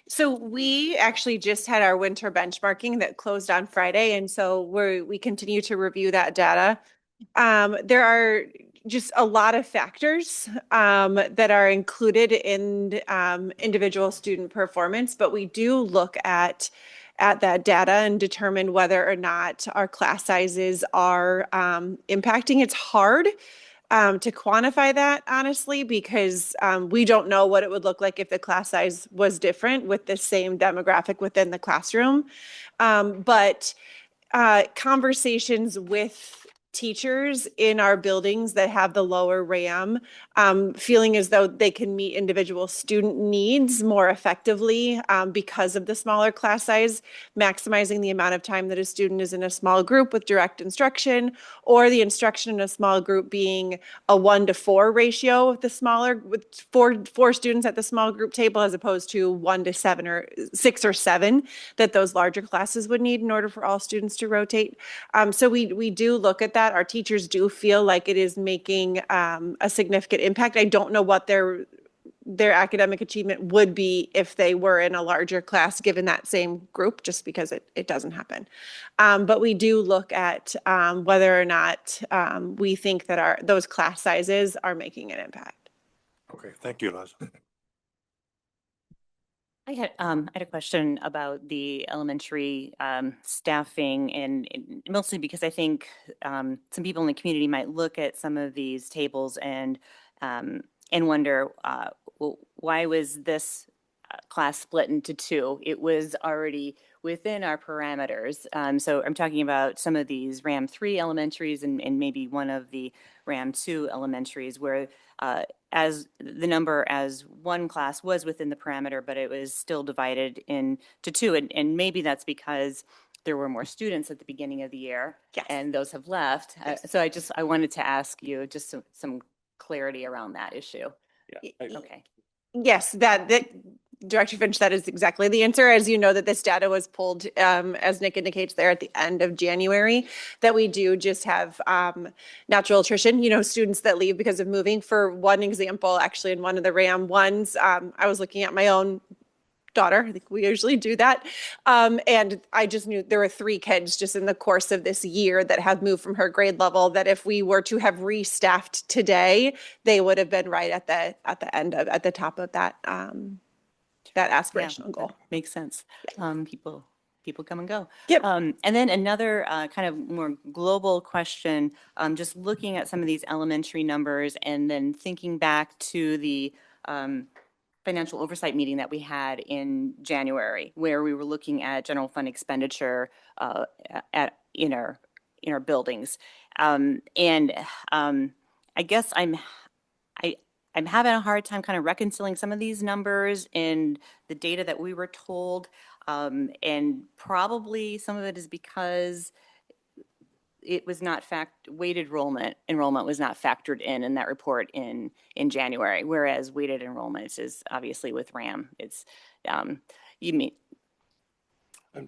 So we actually just had our winter benchmarking that closed on Friday. And so we continue to review that data. There are just a lot of factors that are included in individual student performance, but we do look at that data and determine whether or not our class sizes are impacting. It's hard to quantify that, honestly, because we don't know what it would look like if the class size was different with the same demographic within the classroom. But conversations with teachers in our buildings that have the lower RAM, feeling as though they can meet individual student needs more effectively because of the smaller class size, maximizing the amount of time that a student is in a small group with direct instruction, or the instruction in a small group being a 1-to-4 ratio of the smaller, with four students at the small group table, as opposed to 1-to-7 or 6 or 7 that those larger classes would need in order for all students to rotate. So we do look at that. Our teachers do feel like it is making a significant impact. I don't know what their academic achievement would be if they were in a larger class given that same group, just because it doesn't happen. But we do look at whether or not we think that those class sizes are making an impact. Okay, thank you, Liza. I had a question about the elementary staffing, and mostly because I think some people in the community might look at some of these tables and wonder, well, why was this class split into two? It was already within our parameters. So I'm talking about some of these RAM 3 elementaries and maybe one of the RAM 2 elementaries where as the number as one class was within the parameter, but it was still divided into two. And maybe that's because there were more students at the beginning of the year, yes, and those have left. Yes. So I wanted to ask you just some clarity around that issue. Yeah. Okay. Yes, that Director Finch, that is exactly the answer. As you know, that this data was pulled, as Nick indicates there, at the end of January, that we do just have natural attrition, students that leave because of moving. For one example, actually in one of the RAM ones, I was looking at my own daughter. I think we usually do that. And I just knew there were 3 kids just in the course of this year that have moved from her grade level, that if we were to have restaffed today, they would have been right at the top of that that aspirational goal. Makes sense. People come and go. Yep. And then another kind of more global question, just looking at some of these elementary numbers and then thinking back to the financial oversight meeting that we had in January, where we were looking at general fund expenditure in our buildings. I guess I'm having a hard time kind of reconciling some of these numbers and the data that we were told. And probably some of it is because it was not weighted enrollment was not factored in that report in January, whereas weighted enrollment is obviously with RAM. It's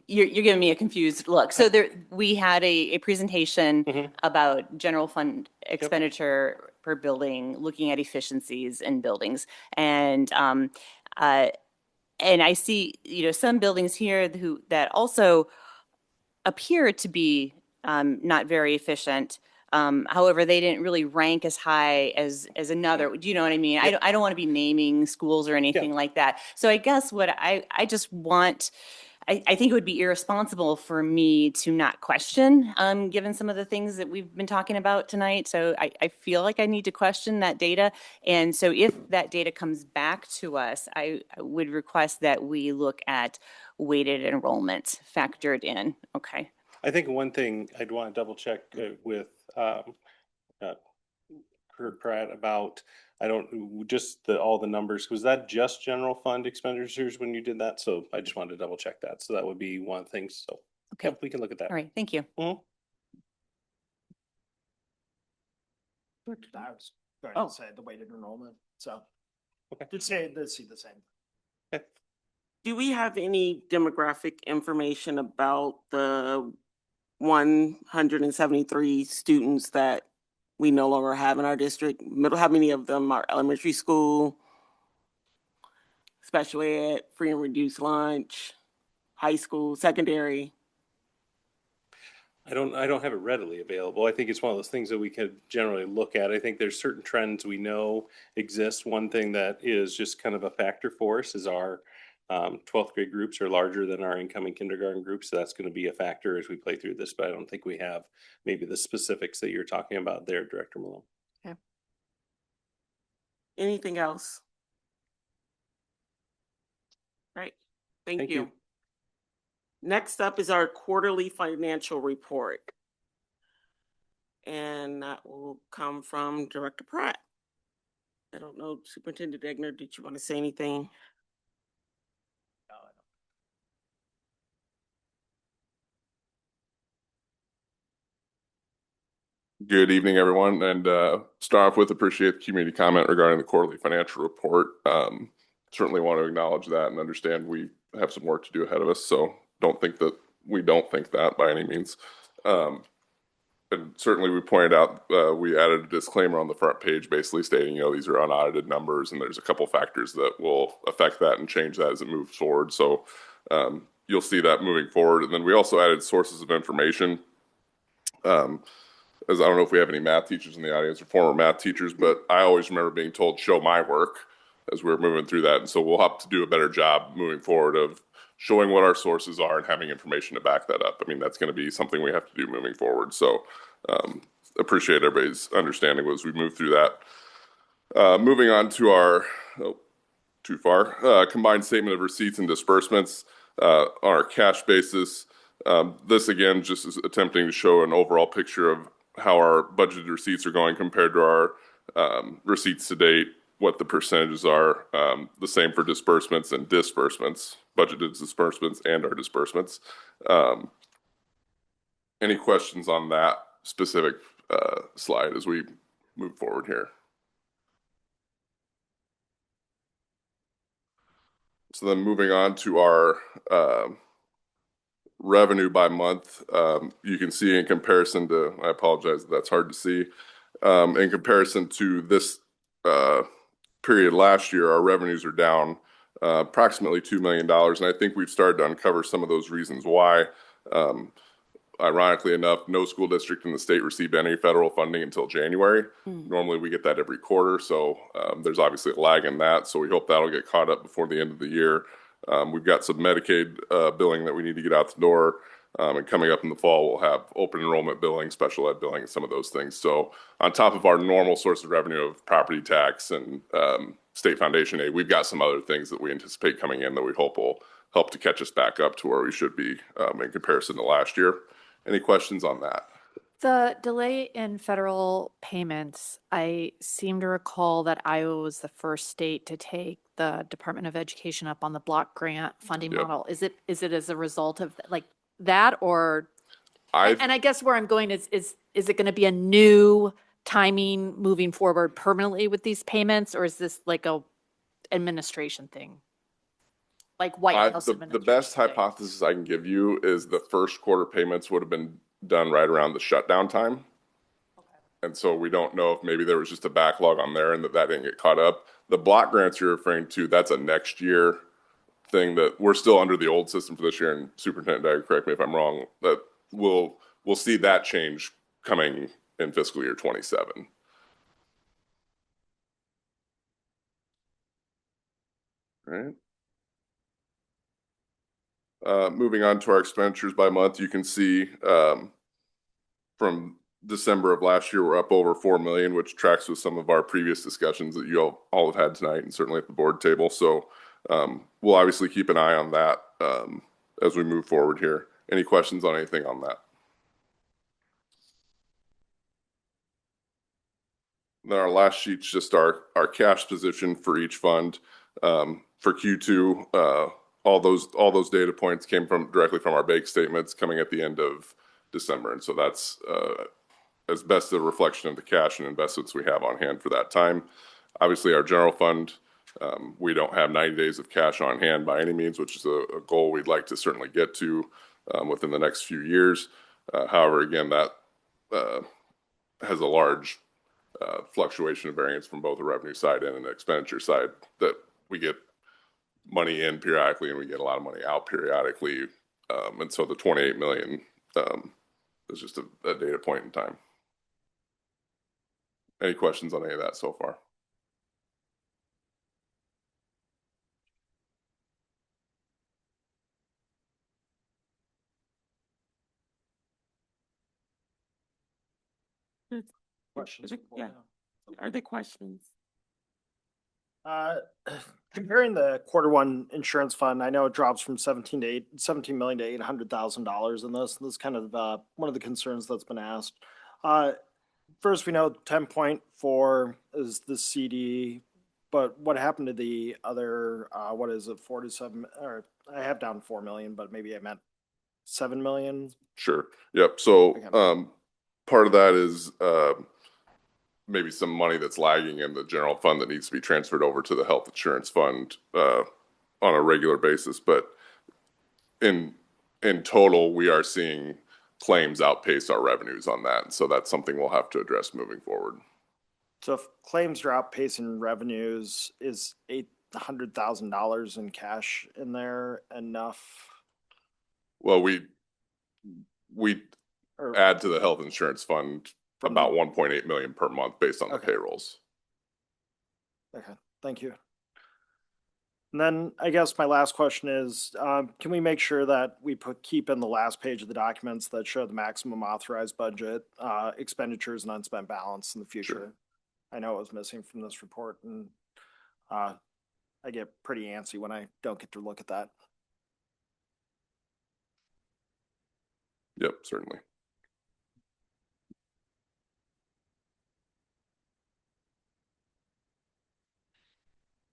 you're giving me a confused look. So we had a presentation about general fund expenditure per building, looking at efficiencies in buildings, and I see some buildings here that also appear to be not very efficient. However, they didn't really rank as high as another. Do you know what I mean? Yeah. I don't want to be naming schools or anything like that. So I guess what I just want, I think it would be irresponsible for me to not question, given some of the things that we've been talking about tonight. So I feel like I need to question that data. And so if that data comes back to us, I would request that we look at weighted enrollment factored in. Okay. I think one thing I'd want to double check with Kurt Pratt about, all the numbers. Was that just general fund expenditures when you did that? So I just wanted to double check that. So that would be one of the things. So Okay. Yep, we can look at that. All right. Thank you. Mhm. I was going Oh. to say the weighted enrollment. So Okay. did see the same. Do we have any demographic information about the 173 students that we no longer have in our district? How many of them are elementary school, special ed, free and reduced lunch, high school, secondary? I don't have it readily available. I think it's one of those things that we could generally look at. I think there's certain trends we know exist. One thing that is just kind of a factor for us is our 12th grade groups are larger than our incoming kindergarten groups. So that's going to be a factor as we play through this, but I don't think we have maybe the specifics that you're talking about there, Director Malone. Okay. Anything else? Right. Thank you. Next up is our quarterly financial report. And that will come from Director Pratt. I don't know, Superintendent Degner, did you want to say anything? Good evening, everyone, and start off with appreciate the community comment regarding the quarterly financial report. Certainly want to acknowledge that and understand we have some work to do ahead of us, so don't think that we don't think that by any means. And certainly we pointed out, we added a disclaimer on the front page basically stating, these are unaudited numbers and there's a couple factors that will affect that and change that as it moves forward. So you'll see that moving forward. And then we also added sources of information. As I don't know if we have any math teachers in the audience or former math teachers, but I always remember being told, show my work as we were moving through that. And so we'll have to do a better job moving forward of showing what our sources are and having information to back that up. I mean, that's going to be something we have to do moving forward. So appreciate everybody's understanding as we move through that. Moving on to our, combined statement of receipts and disbursements on our cash basis. This again just is attempting to show an overall picture of how our budgeted receipts are going compared to our receipts to date, what the percentages are, the same for disbursements and disbursements, budgeted disbursements and our disbursements. Any questions on that specific slide as we move forward here? So then moving on to our revenue by month, you can see in comparison to, I apologize, that's hard to see. In comparison to this period last year, our revenues are down approximately $2 million. And I think we've started to uncover some of those reasons why. Ironically enough, no school district in the state received any federal funding until January. Normally we get that every quarter. So there's obviously a lag in that. So we hope that'll get caught up before the end of the year. We've got some Medicaid billing that we need to get out the door. And coming up in the fall, we'll have open enrollment billing, special ed billing, and some of those things. So on top of our normal source of revenue of property tax and state foundation aid, we've got some other things that we anticipate coming in that we hope will help to catch us back up to where we should be in comparison to last year. Any questions on that? The delay in federal payments, I seem to recall that Iowa was the first state to take the Department of Education up on the block grant funding model. Is it as a result of like that, or? And I guess where I'm going is it going to be a new timing moving forward permanently with these payments, or is this like a administration thing? Like White House administration? The best hypothesis I can give you is the first quarter payments would have been done right around the shutdown time. And so we don't know if maybe there was just a backlog on there and that didn't get caught up. The block grants you're referring to, that's a next year thing that we're still under the old system for this year. And Superintendent Dagger, correct me if I'm wrong, that we'll see that change coming in fiscal year 27. All right. Moving on to our expenditures by month, you can see from December of last year, we're up over 4 million, which tracks with some of our previous discussions that you all have had tonight and certainly at the board table. So we'll obviously keep an eye on that as we move forward here. Any questions on anything on that? Then our last sheet's just our cash position for each fund. For Q2, all those data points came directly from our bank statements coming at the end of December. And so that's as best a reflection of the cash and investments we have on hand for that time. Obviously, our general fund, we don't have 90 days of cash on hand by any means, which is a goal we'd like to certainly get to within the next few years. However, again, that has a large fluctuation of variance from both the revenue side and an expenditure side, that we get money in periodically and we get a lot of money out periodically. And so the 28 million is just a data point in time. Any questions on any of that so far? Questions? Yeah. Are there questions? Comparing the quarter one insurance fund, I know it drops from 17 million to $800,000 in this. This is kind of one of the concerns that's been asked. first we know 10.4 is the CD, but what happened to the other, what is it, 4 to 7, or I have down 4 million, but maybe I meant 7 million? Sure. Yep. So Okay. part of that is maybe some money that's lagging in the general fund that needs to be transferred over to the health insurance fund on a regular basis. But in total, we are seeing claims outpace our revenues on that. So that's something we'll have to address moving forward. So if claims are outpacing revenues, is $800,000 in cash in there enough? Well, we Or- add to the health insurance fund about 1.8 million per month based on the Okay. payrolls. Okay, thank you. And then I guess my last question is, can we make sure that we keep in the last page of the documents that show the maximum authorized budget, expenditures and unspent balance in the future? Sure. I know it was missing from this report, and I get pretty antsy when I don't get to look at that. Yep, certainly.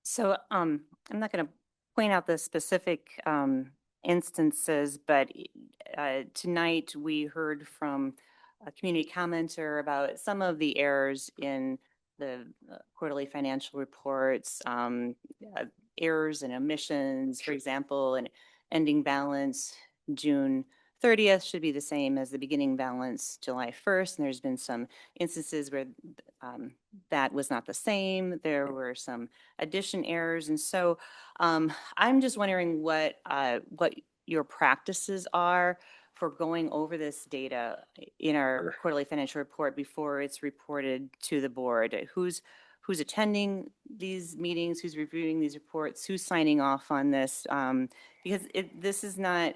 So I'm not going to point out the specific instances, but tonight we heard from a community commenter about some of the errors in the quarterly financial reports, errors and omissions, for example, an ending balance June 30th should be the same as the beginning balance July 1st. And there's been some instances where that was not the same. There were some addition errors. And so I'm just wondering what your practices are for going over this data in our quarterly financial report before it's reported to the board. Who's attending these meetings, who's reviewing these reports, who's signing off on this? Because this is not,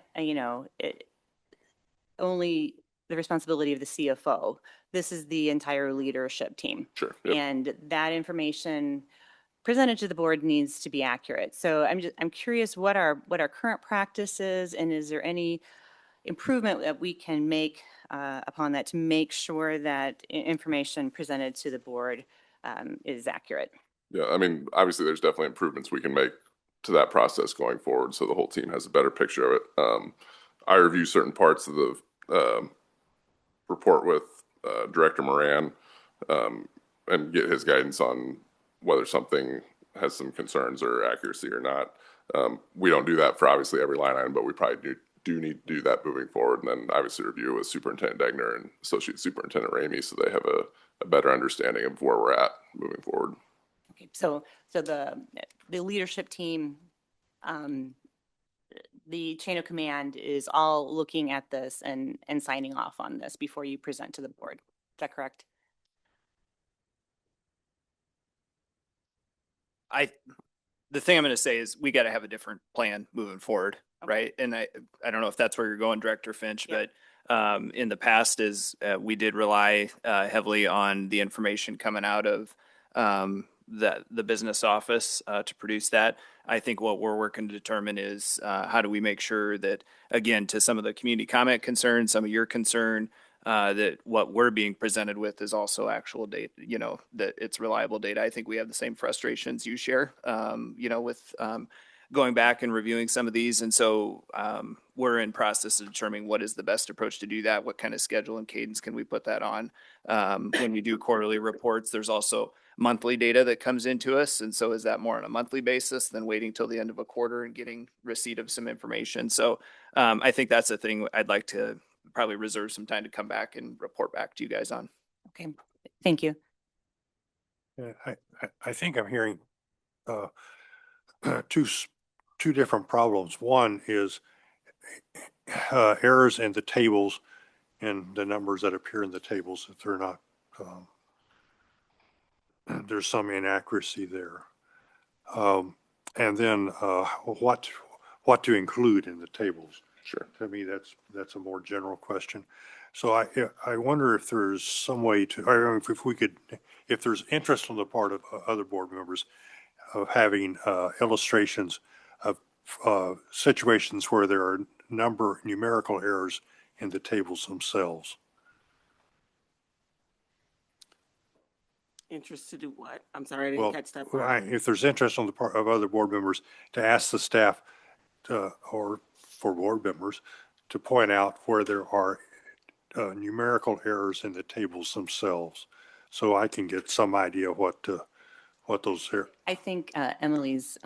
only the responsibility of the CFO. This is the entire leadership team. Sure. Yep. And that information presented to the board needs to be accurate. So I'm curious what our current practice is, and is there any improvement that we can make upon that to make sure that information presented to the board is accurate? Yeah, I mean, obviously there's definitely improvements we can make to that process going forward so the whole team has a better picture of it. I review certain parts of the report with Director Moran and get his guidance on whether something has some concerns or accuracy or not. We don't do that for obviously every line item, but we probably do need to do that moving forward. And then obviously review with Superintendent Degner and Associate Superintendent Ramey so they have a better understanding of where we're at moving forward. Okay, so the leadership team, the chain of command is all looking at this and signing off on this before you present to the board. Is that correct? The thing I'm going to say is we got to have a different plan moving forward, right? And I don't know if that's where you're going, Director Finch, but in the past is we did rely heavily on the information coming out of the business office to produce that. I think what we're working to determine is how do we make sure that, again, to some of the community comment concerns, some of your concern, that what we're being presented with is also actual data, that it's reliable data. I think we have the same frustrations you share, with going back and reviewing some of these. And so we're in process of determining what is the best approach to do that. What kind of schedule and cadence can we put that on? When we do quarterly reports, there's also monthly data that comes into us. And so is that more on a monthly basis than waiting till the end of a quarter and getting receipt of some information? So I think that's a thing I'd like to probably reserve some time to come back and report back to you guys on. Okay, thank you. Yeah, I think I'm hearing two different problems. One is errors in the tables and the numbers that appear in the tables, if they're not, there's some inaccuracy there. And then what to include in the tables. Sure. To me, that's a more general question. So I wonder if there's some way to, I don't know if we could, if there's interest on the part of other board members of having illustrations of situations where there are numerical errors in the tables themselves. Interest to do what? I'm sorry, I didn't Well, catch that part. if there's interest on the part of other board members, to ask the staff or for board members to point out where there are numerical errors in the tables themselves, so I can get some idea what those are. I think Emily's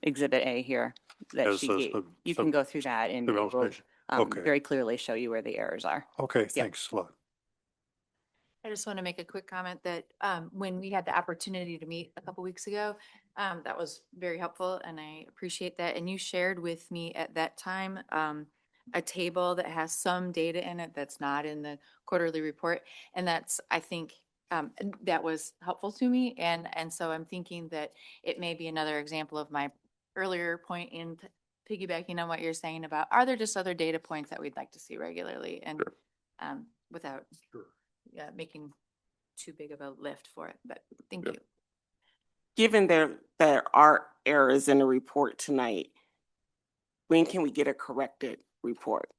Exhibit A here that As she a- gave, you some can go through that and it will demonstration. Okay. very clearly show you where the errors are. Okay, Yep. thanks a lot. I just want to make a quick comment that when we had the opportunity to meet a couple weeks ago, that was very helpful and I appreciate that. And you shared with me at that time a table that has some data in it that's not in the quarterly report. And that's, I think, that was helpful to me. And so I'm thinking that it may be another example of my earlier point in piggybacking on what you're saying about, are there just other data points that we'd like to see regularly and without making too big of a lift for it, but thank you. Given there are errors in the report tonight, when can we get a corrected report?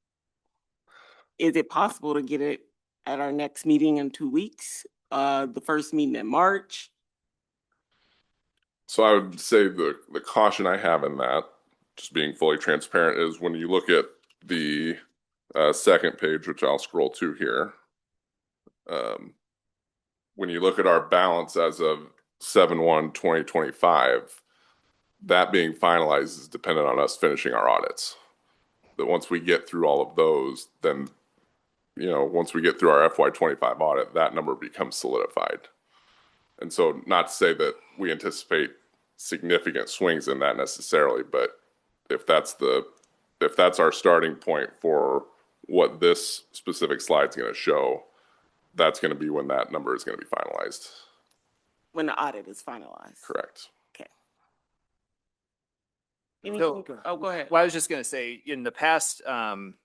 Is it possible to get it at our next meeting in 2 weeks? The first meeting in March? So I would say the caution I have in that, just being fully transparent, is when you look at the second page, which I'll scroll to here. When you look at our balance as of 7/1/2025, that being finalized is dependent on us finishing our audits. That once we get through all of those, then, once we get through our FY25 audit, that number becomes solidified. And so not to say that we anticipate significant swings in that necessarily, but if that's our starting point for what this specific slide is going to show, that's going to be when that number is going to be finalized. When the audit is finalized? Correct. Okay. So, go ahead. Well, I was just going to say, in the past,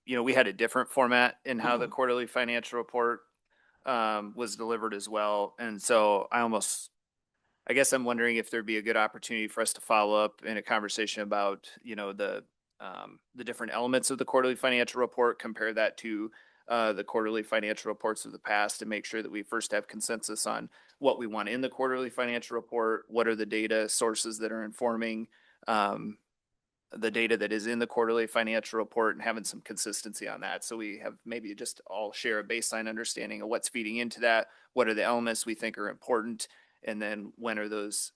we had a different format in how the quarterly financial report was delivered as well. And so I guess I'm wondering if there'd be a good opportunity for us to follow up in a conversation about, the different elements of the quarterly financial report, compare that to the quarterly financial reports of the past, and make sure that we first have consensus on what we want in the quarterly financial report, what are the data sources that are informing the data that is in the quarterly financial report, and having some consistency on that. So we have maybe just all share a baseline understanding of what's feeding into that, what are the elements we think are important, and then when are those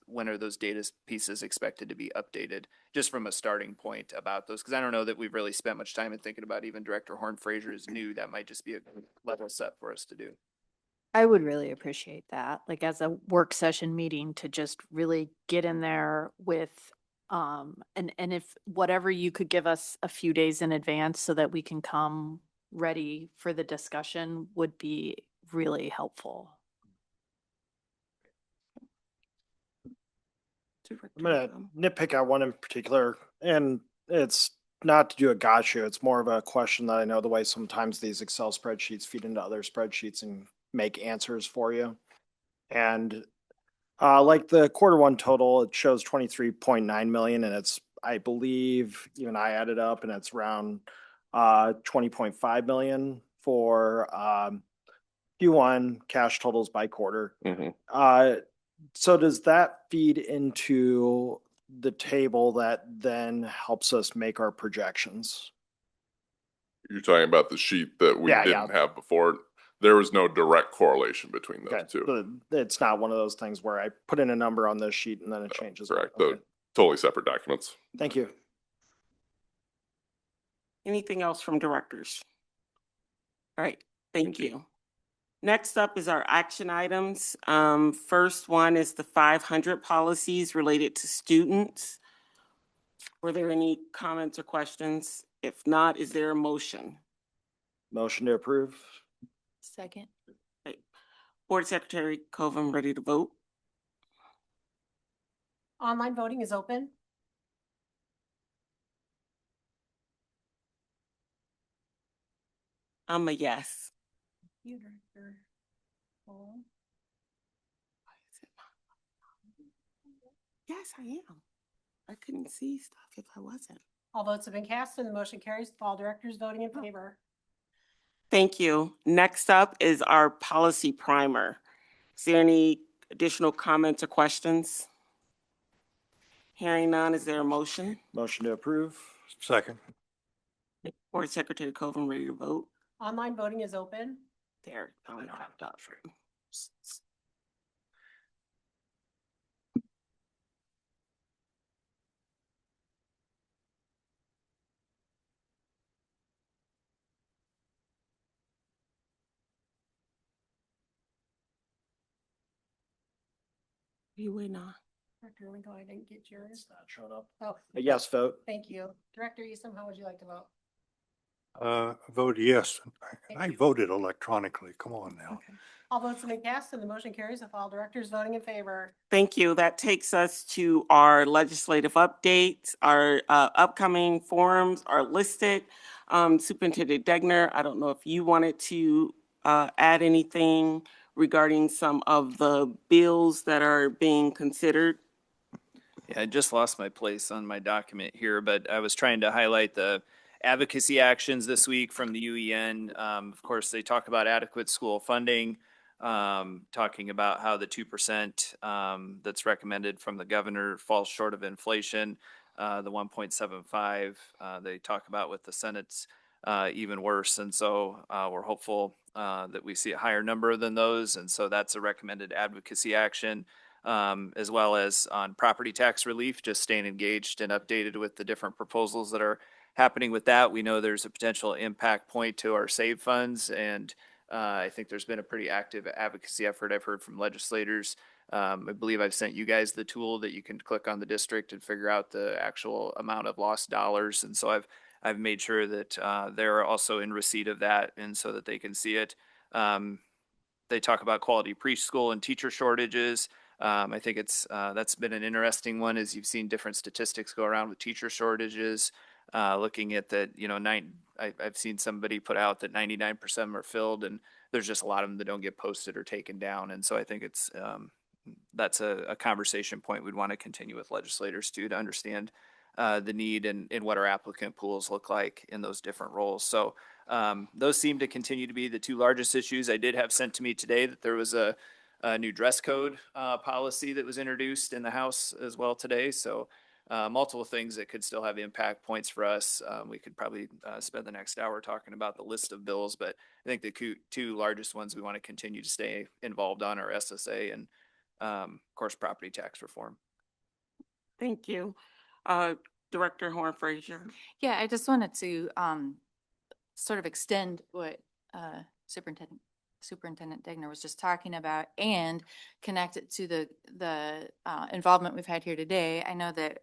data pieces expected to be updated, just from a starting point about those. Because I don't know that we've really spent much time in thinking about, even Director Horn-Fraser is new. That might just be a level set for us to do. I would really appreciate that, like as a work session meeting, to just really get in there with, and if whatever you could give us a few days in advance so that we can come ready for the discussion would be really helpful. I'm going to nitpick at one in particular, and it's not to do a gotcha. It's more of a question that I know the way sometimes these Excel spreadsheets feed into other spreadsheets and make answers for you. And like the Q1 total, it shows 23.9 million, and it's, I believe, even I added up, and it's around 20.5 million for Q1 cash totals by quarter. So does that feed into the table that then helps us make our projections? You're talking about the sheet that we didn't have before. There was no direct correlation between those two. So it's not one of those things where I put in a number on this sheet and then it changes. Correct. Okay. Totally separate documents. Thank you. Anything else from directors? All right, thank you. Next up is our action items. First one is the 500 policies related to students. Were there any comments or questions? If not, is there a motion? Motion to approve. Second. Okay. Board Secretary Covum, ready to vote? Online voting is open. I'm a yes. Yes, I am. I couldn't see stuff if I wasn't. All votes have been cast and the motion carries with all directors voting in favor. Thank you. Next up is our policy primer. Is there any Additional comments or questions? Hearing none, is there a motion? Motion to approve. Second. Board Secretary Coven, ready to vote? Online voting is open. There. Oh, no, I'm done. You win on. Director Lingo, I didn't get yours. Not showing up. Oh, A yes vote. thank you. Director Eastham, how would you like to vote? Vote yes. I voted electronically. Come on now. Okay. All votes have been cast and the motion carries with all directors voting in favor. Thank you. That takes us to our legislative updates. Our upcoming forums are listed. Superintendent Degner, I don't know if you wanted to add anything regarding some of the bills that are being considered. Yeah, I just lost my place on my document here, but I was trying to highlight the advocacy actions this week from the UEN. Of course, they talk about adequate school funding, talking about how the 2% that's recommended from the governor falls short of inflation, the 1.75 they talk about with the Senate's even worse. And so we're hopeful that we see a higher number than those. And so that's a recommended advocacy action. As well as on property tax relief, just staying engaged and updated with the different proposals that are happening with that. We know there's a potential impact point to our SAVE funds, and I think there's been a pretty active advocacy effort I've heard from legislators. I believe I've sent you guys the tool that you can click on the district and figure out the actual amount of lost dollars, and so I've made sure that they're also in receipt of that, and so that they can see it. They talk about quality preschool and teacher shortages. I think that's been an interesting one, as you've seen different statistics go around with teacher shortages. Looking at that, I've seen somebody put out that 99% of them are filled, and there's just a lot of them that don't get posted or taken down. And so I think that's a conversation point we'd want to continue with legislators too, to understand the need and what our applicant pools look like in those different roles. So those seem to continue to be the two largest issues. I did have sent to me today that there was a new dress code policy that was introduced in the House as well today. So multiple things that could still have impact points for us. We could probably spend the next hour talking about the list of bills, but I think the two largest ones we want to continue to stay involved on are SSA and, of course, property tax reform. Thank you. Director Horn Fraser. Yeah, I just wanted to sort of extend what Superintendent Degner was just talking about and connect it to the involvement we've had here today. I know that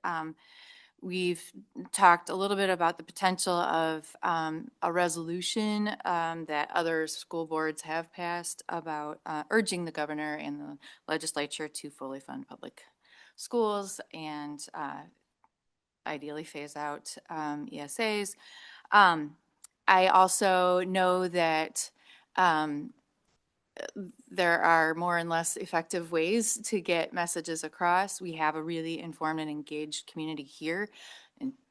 we've talked a little bit about the potential of a resolution that other school boards have passed about urging the governor and the legislature to fully fund public schools and ideally phase out ESAs. I also know that there are more and less effective ways to get messages across. We have a really informed and engaged community here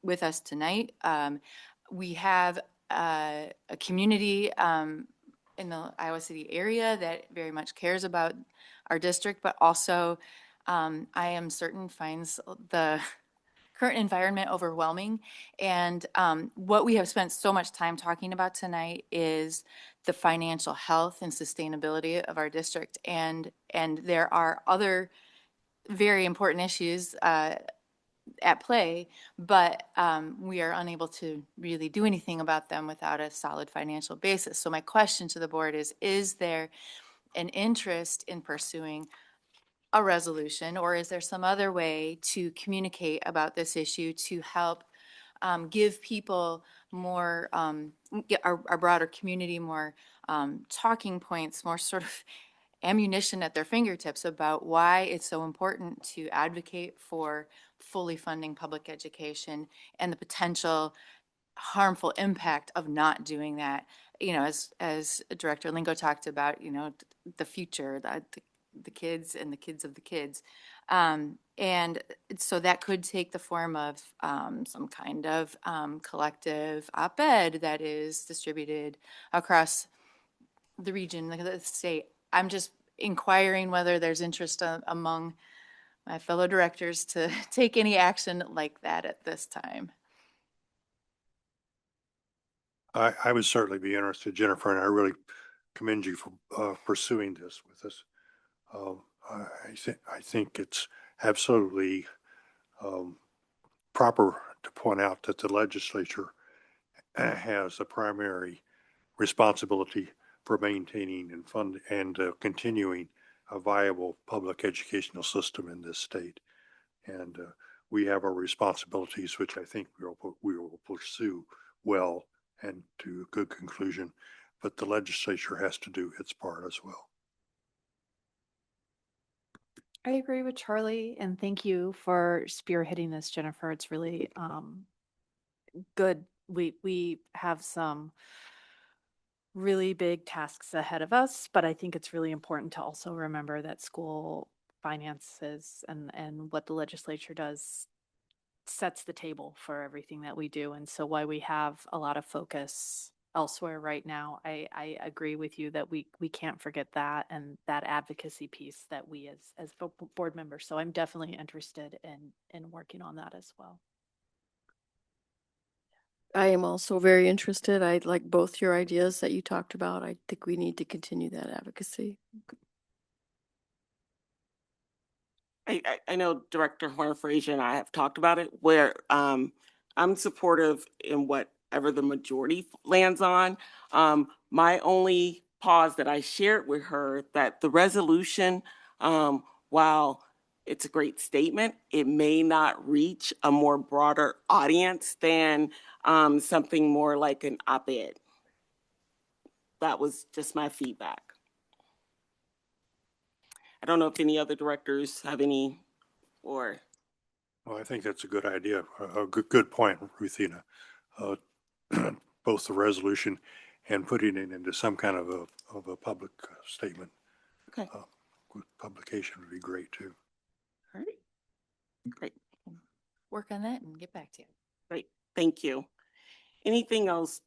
with us tonight. We have a community in the Iowa City area that very much cares about our district, but also I am certain finds the current environment overwhelming. And what we have spent so much time talking about tonight is the financial health and sustainability of our district. And there are other very important issues at play, but we are unable to really do anything about them without a solid financial basis. So my question to the board is there an interest in pursuing a resolution, or is there some other way to communicate about this issue to help give people more, our broader community more talking points, more sort of ammunition at their fingertips about why it's so important to advocate for fully funding public education and the potential harmful impact of not doing that. As Director Lingo talked about, the future, the kids and the kids of the kids. And so that could take the form of some kind of collective op-ed that is distributed across the region, the state. I'm just inquiring whether there's interest among my fellow directors to take any action like that at this time. I would certainly be interested, Jennifer, and I really commend you for pursuing this with us. I think it's absolutely proper to point out that the legislature has a primary responsibility for maintaining and continuing a viable public educational system in this state. And we have our responsibilities, which I think we will pursue well and to a good conclusion. But the legislature has to do its part as well. I agree with Charlie, and thank you for spearheading this, Jennifer. It's really good. We have some really big tasks ahead of us, but I think it's really important to also remember that school finances and what the legislature does sets the table for everything that we do. And so why we have a lot of focus elsewhere right now, I agree with you that we can't forget that and that advocacy piece that we as board members. So I'm definitely interested in working on that as well. I am also very interested. I like both your ideas that you talked about. I think we need to continue that advocacy. I know Director Horn-Frazier and I have talked about it, where I'm supportive in whatever the majority lands on. My only pause that I shared with her that the resolution, while it's a great statement, it may not reach a more broader audience than something more like an op-ed. That was just my feedback. I don't know if any other directors have any or. Well, I think that's a good idea, a good point, Ruthina. Both the resolution and putting it into some kind of a public statement. Okay. Publication would be great too. All right. Great. Work on that and get back to you. Great. Thank you. Anything else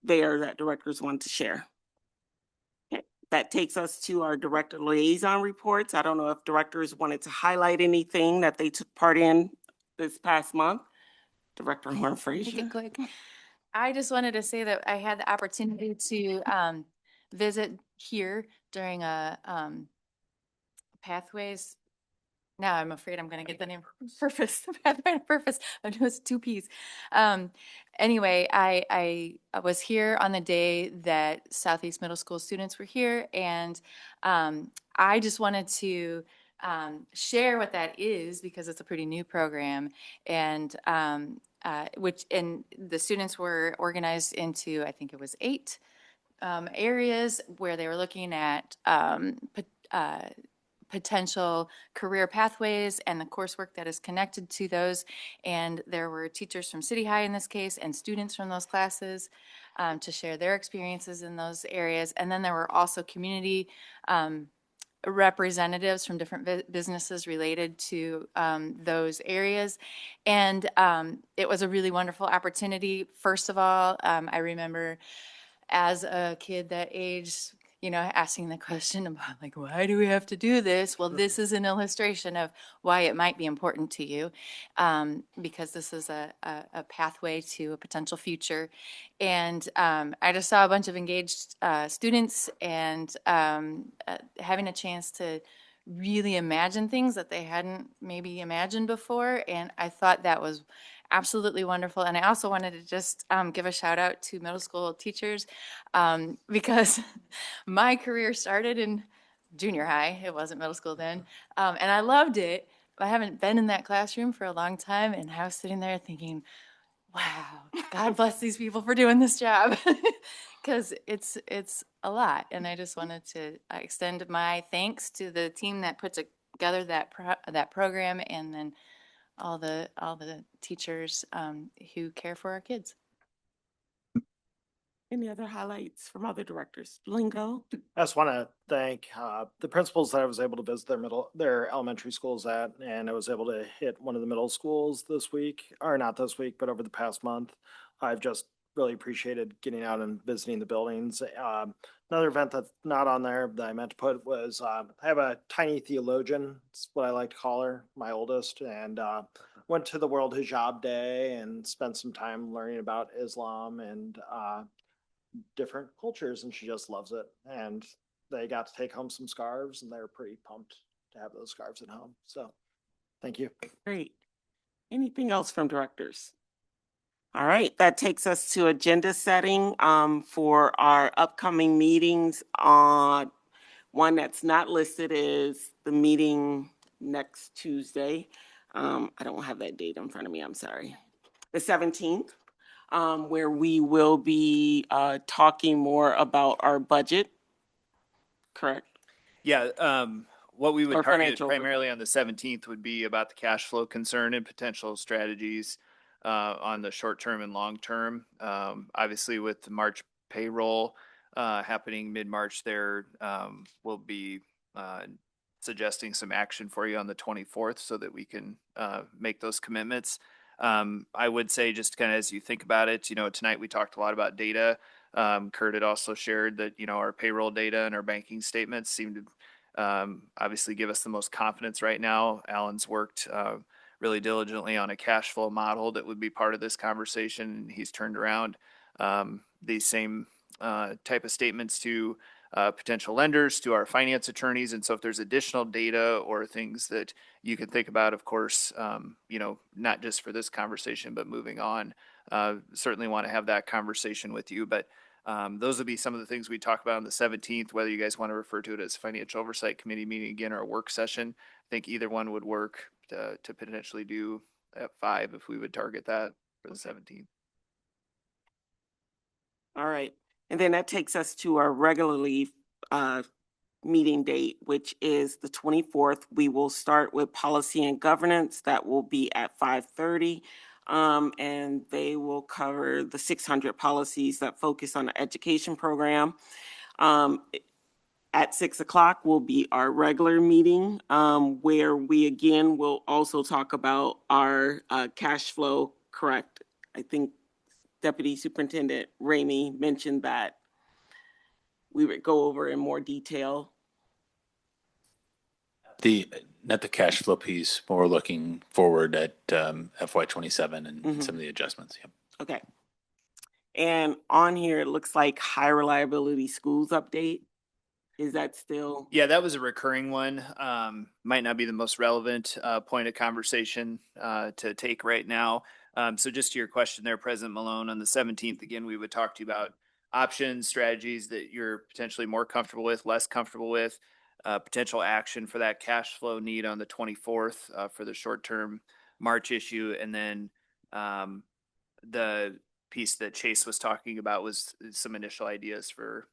there that directors want to share? Okay. That takes us to our director liaison reports. I don't know if directors wanted to highlight anything that they took part in this past month. Director Horn-Frazier. Make it quick. I just wanted to say that I had the opportunity to visit here during a Pathways. Now I'm afraid I'm going to get the name Purpose. Pathway to Purpose. I know it's 2 P's. Anyway, I was here on the day that Southeast Middle School students were here, and I just wanted to share what that is because it's a pretty new program, and and the students were organized into, I think it was 8 areas where they were looking at potential career pathways and the coursework that is connected to those. And there were teachers from City High in this case and students from those classes to share their experiences in those areas. And then there were also community representatives from different businesses related to those areas. And it was a really wonderful opportunity. First of all, I remember as a kid that age, asking the question about like, why do we have to do this? Well, this is an illustration of why it might be important to you, because this is a pathway to a potential future. And I just saw a bunch of engaged students and having a chance to really imagine things that they hadn't maybe imagined before. And I thought that was absolutely wonderful. And I also wanted to just give a shout out to middle school teachers because my career started in junior high. It wasn't middle school then. And I loved it. I haven't been in that classroom for a long time. And I was sitting there thinking, wow, God bless these people for doing this job. Because it's a lot. And I just wanted to extend my thanks to the team that put together that program, and then all the teachers who care for our kids. Any other highlights from other directors? Lingo? I just want to thank the principals that I was able to visit their elementary schools at, and I was able to hit one of the middle schools this week, or not this week, but over the past month. I've just really appreciated getting out and visiting the buildings. Another event that's not on there that I meant to put was I have a tiny theologian. It's what I like to call her, my oldest, and went to the World Hijab Day and spent some time learning about Islam and different cultures, and she just loves it. And they got to take home some scarves, and they were pretty pumped to have those scarves at home. So, thank you. Great. Anything else from directors? All right, that takes us to agenda setting for our upcoming meetings. One that's not listed is the meeting next Tuesday. I don't have that date in front of me, I'm sorry. The 17th, where we will be talking more about our budget, correct? Yeah, what we would Or target financial primarily on the 17th would be about the cash flow concern and potential strategies on the short term and long term. Obviously, with the March payroll happening mid-March, there we'll be suggesting some action for you on the 24th so that we can make those commitments. I would say, just kind of as you think about it, tonight we talked a lot about data. Kurt had also shared that, our payroll data and our banking statements seem to obviously give us the most confidence right now. Alan's worked really diligently on a cash flow model that would be part of this conversation. He's turned around these same type of statements to potential lenders, to our finance attorneys. And so if there's additional data or things that you can think about, of course, not just for this conversation, but moving on, certainly want to have that conversation with you. But those would be some of the things we talk about on the 17th, whether you guys want to refer to it as financial oversight committee meeting again or a work session. I think either one would work to potentially do at 5 if we would target that for the 17th. All right. And then that takes us to our regularly meeting date, which is the 24th. We will start with policy and governance. That will be at 5:30. And they will cover the 600 policies that focus on the education program. At 6 o'clock will be our regular meeting, where we again will also talk about our cash flow, correct? I think Deputy Superintendent Ramey mentioned that we would go over in more detail. Not the cash flow piece, more looking forward at FY27 and some of the adjustments. Yep. Okay. And on here, it looks like high reliability schools update. Is that still? Yeah, that was a recurring one. Might not be the most relevant point of conversation to take right now. So just to your question there, President Malone, on the 17th, again, we would talk to you about options, strategies that you're potentially more comfortable with, less comfortable with, potential action for that cash flow need on the 24th for the short-term March issue. And then the piece that Chase was talking about was some initial ideas for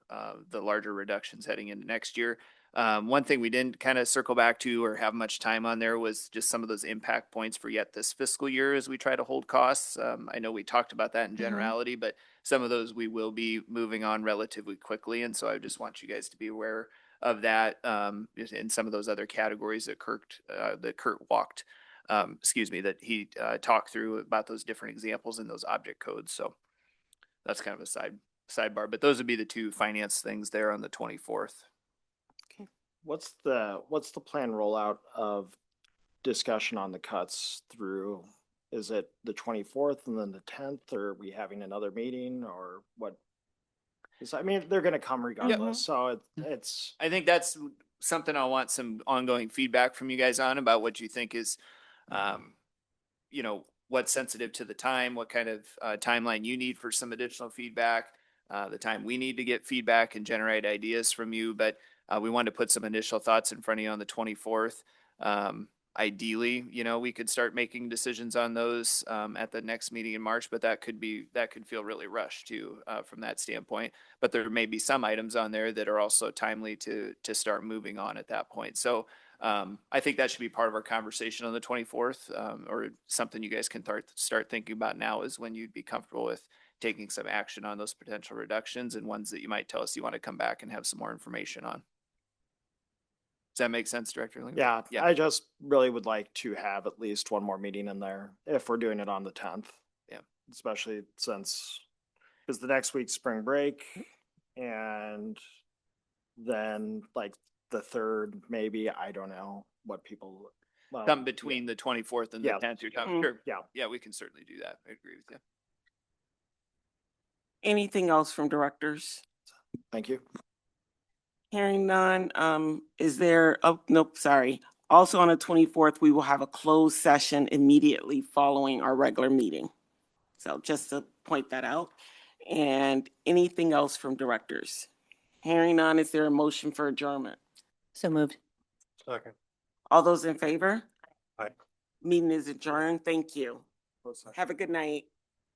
the larger reductions heading into next year. One thing we didn't kind of circle back to or have much time on there was just some of those impact points for yet this fiscal year as we try to hold costs. I know we talked about that in generality, but some of those we will be moving on relatively quickly. And so I just want you guys to be aware of that in some of those other categories that Kurt walked. That he talked through about those different examples in those object codes. So that's kind of a sidebar, but those would be the two finance things there on the 24th. Okay. What's the plan rollout of discussion on the cuts through? Is it the 24th and then the 10th, or are we having another meeting, or what? I mean, they're going to come regardless. So it's. I think that's something I want some ongoing feedback from you guys on about what you think is, what's sensitive to the time, what kind of timeline you need for some additional feedback, the time we need to get feedback and generate ideas from you. But we wanted to put some initial thoughts in front of you on the 24th. Ideally, we could start making decisions on those at the next meeting in March, but that could feel really rushed too from that standpoint. But there may be some items on there that are also timely to start moving on at that point. So I think that should be part of our conversation on the 24th, or something you guys can start thinking about now is when you'd be comfortable with taking some action on those potential reductions and ones that you might tell us you want to come back and have some more information on. Does that make sense, Director Lingman? Yeah, I just really would like to have at least one more meeting in there if we're doing it on the 10th. Yeah. Especially because the next week's spring break, and then like the 3rd, maybe, I don't know what people. well, Come between the 24th and the Yeah. 10th, you're Mhm. talking, sure. Yeah. Yeah, we can certainly do that. I agree with you. Anything else from directors? Thank you. Hearing none, is there, oh, nope, sorry. Also on the 24th, we will have a closed session immediately following our regular meeting. So just to point that out. And anything else from directors? Hearing none, is there a motion for adjournment? So moved. Second. All those in favor? Aye. Meeting is adjourned. Thank you. Closed session. Have a good night.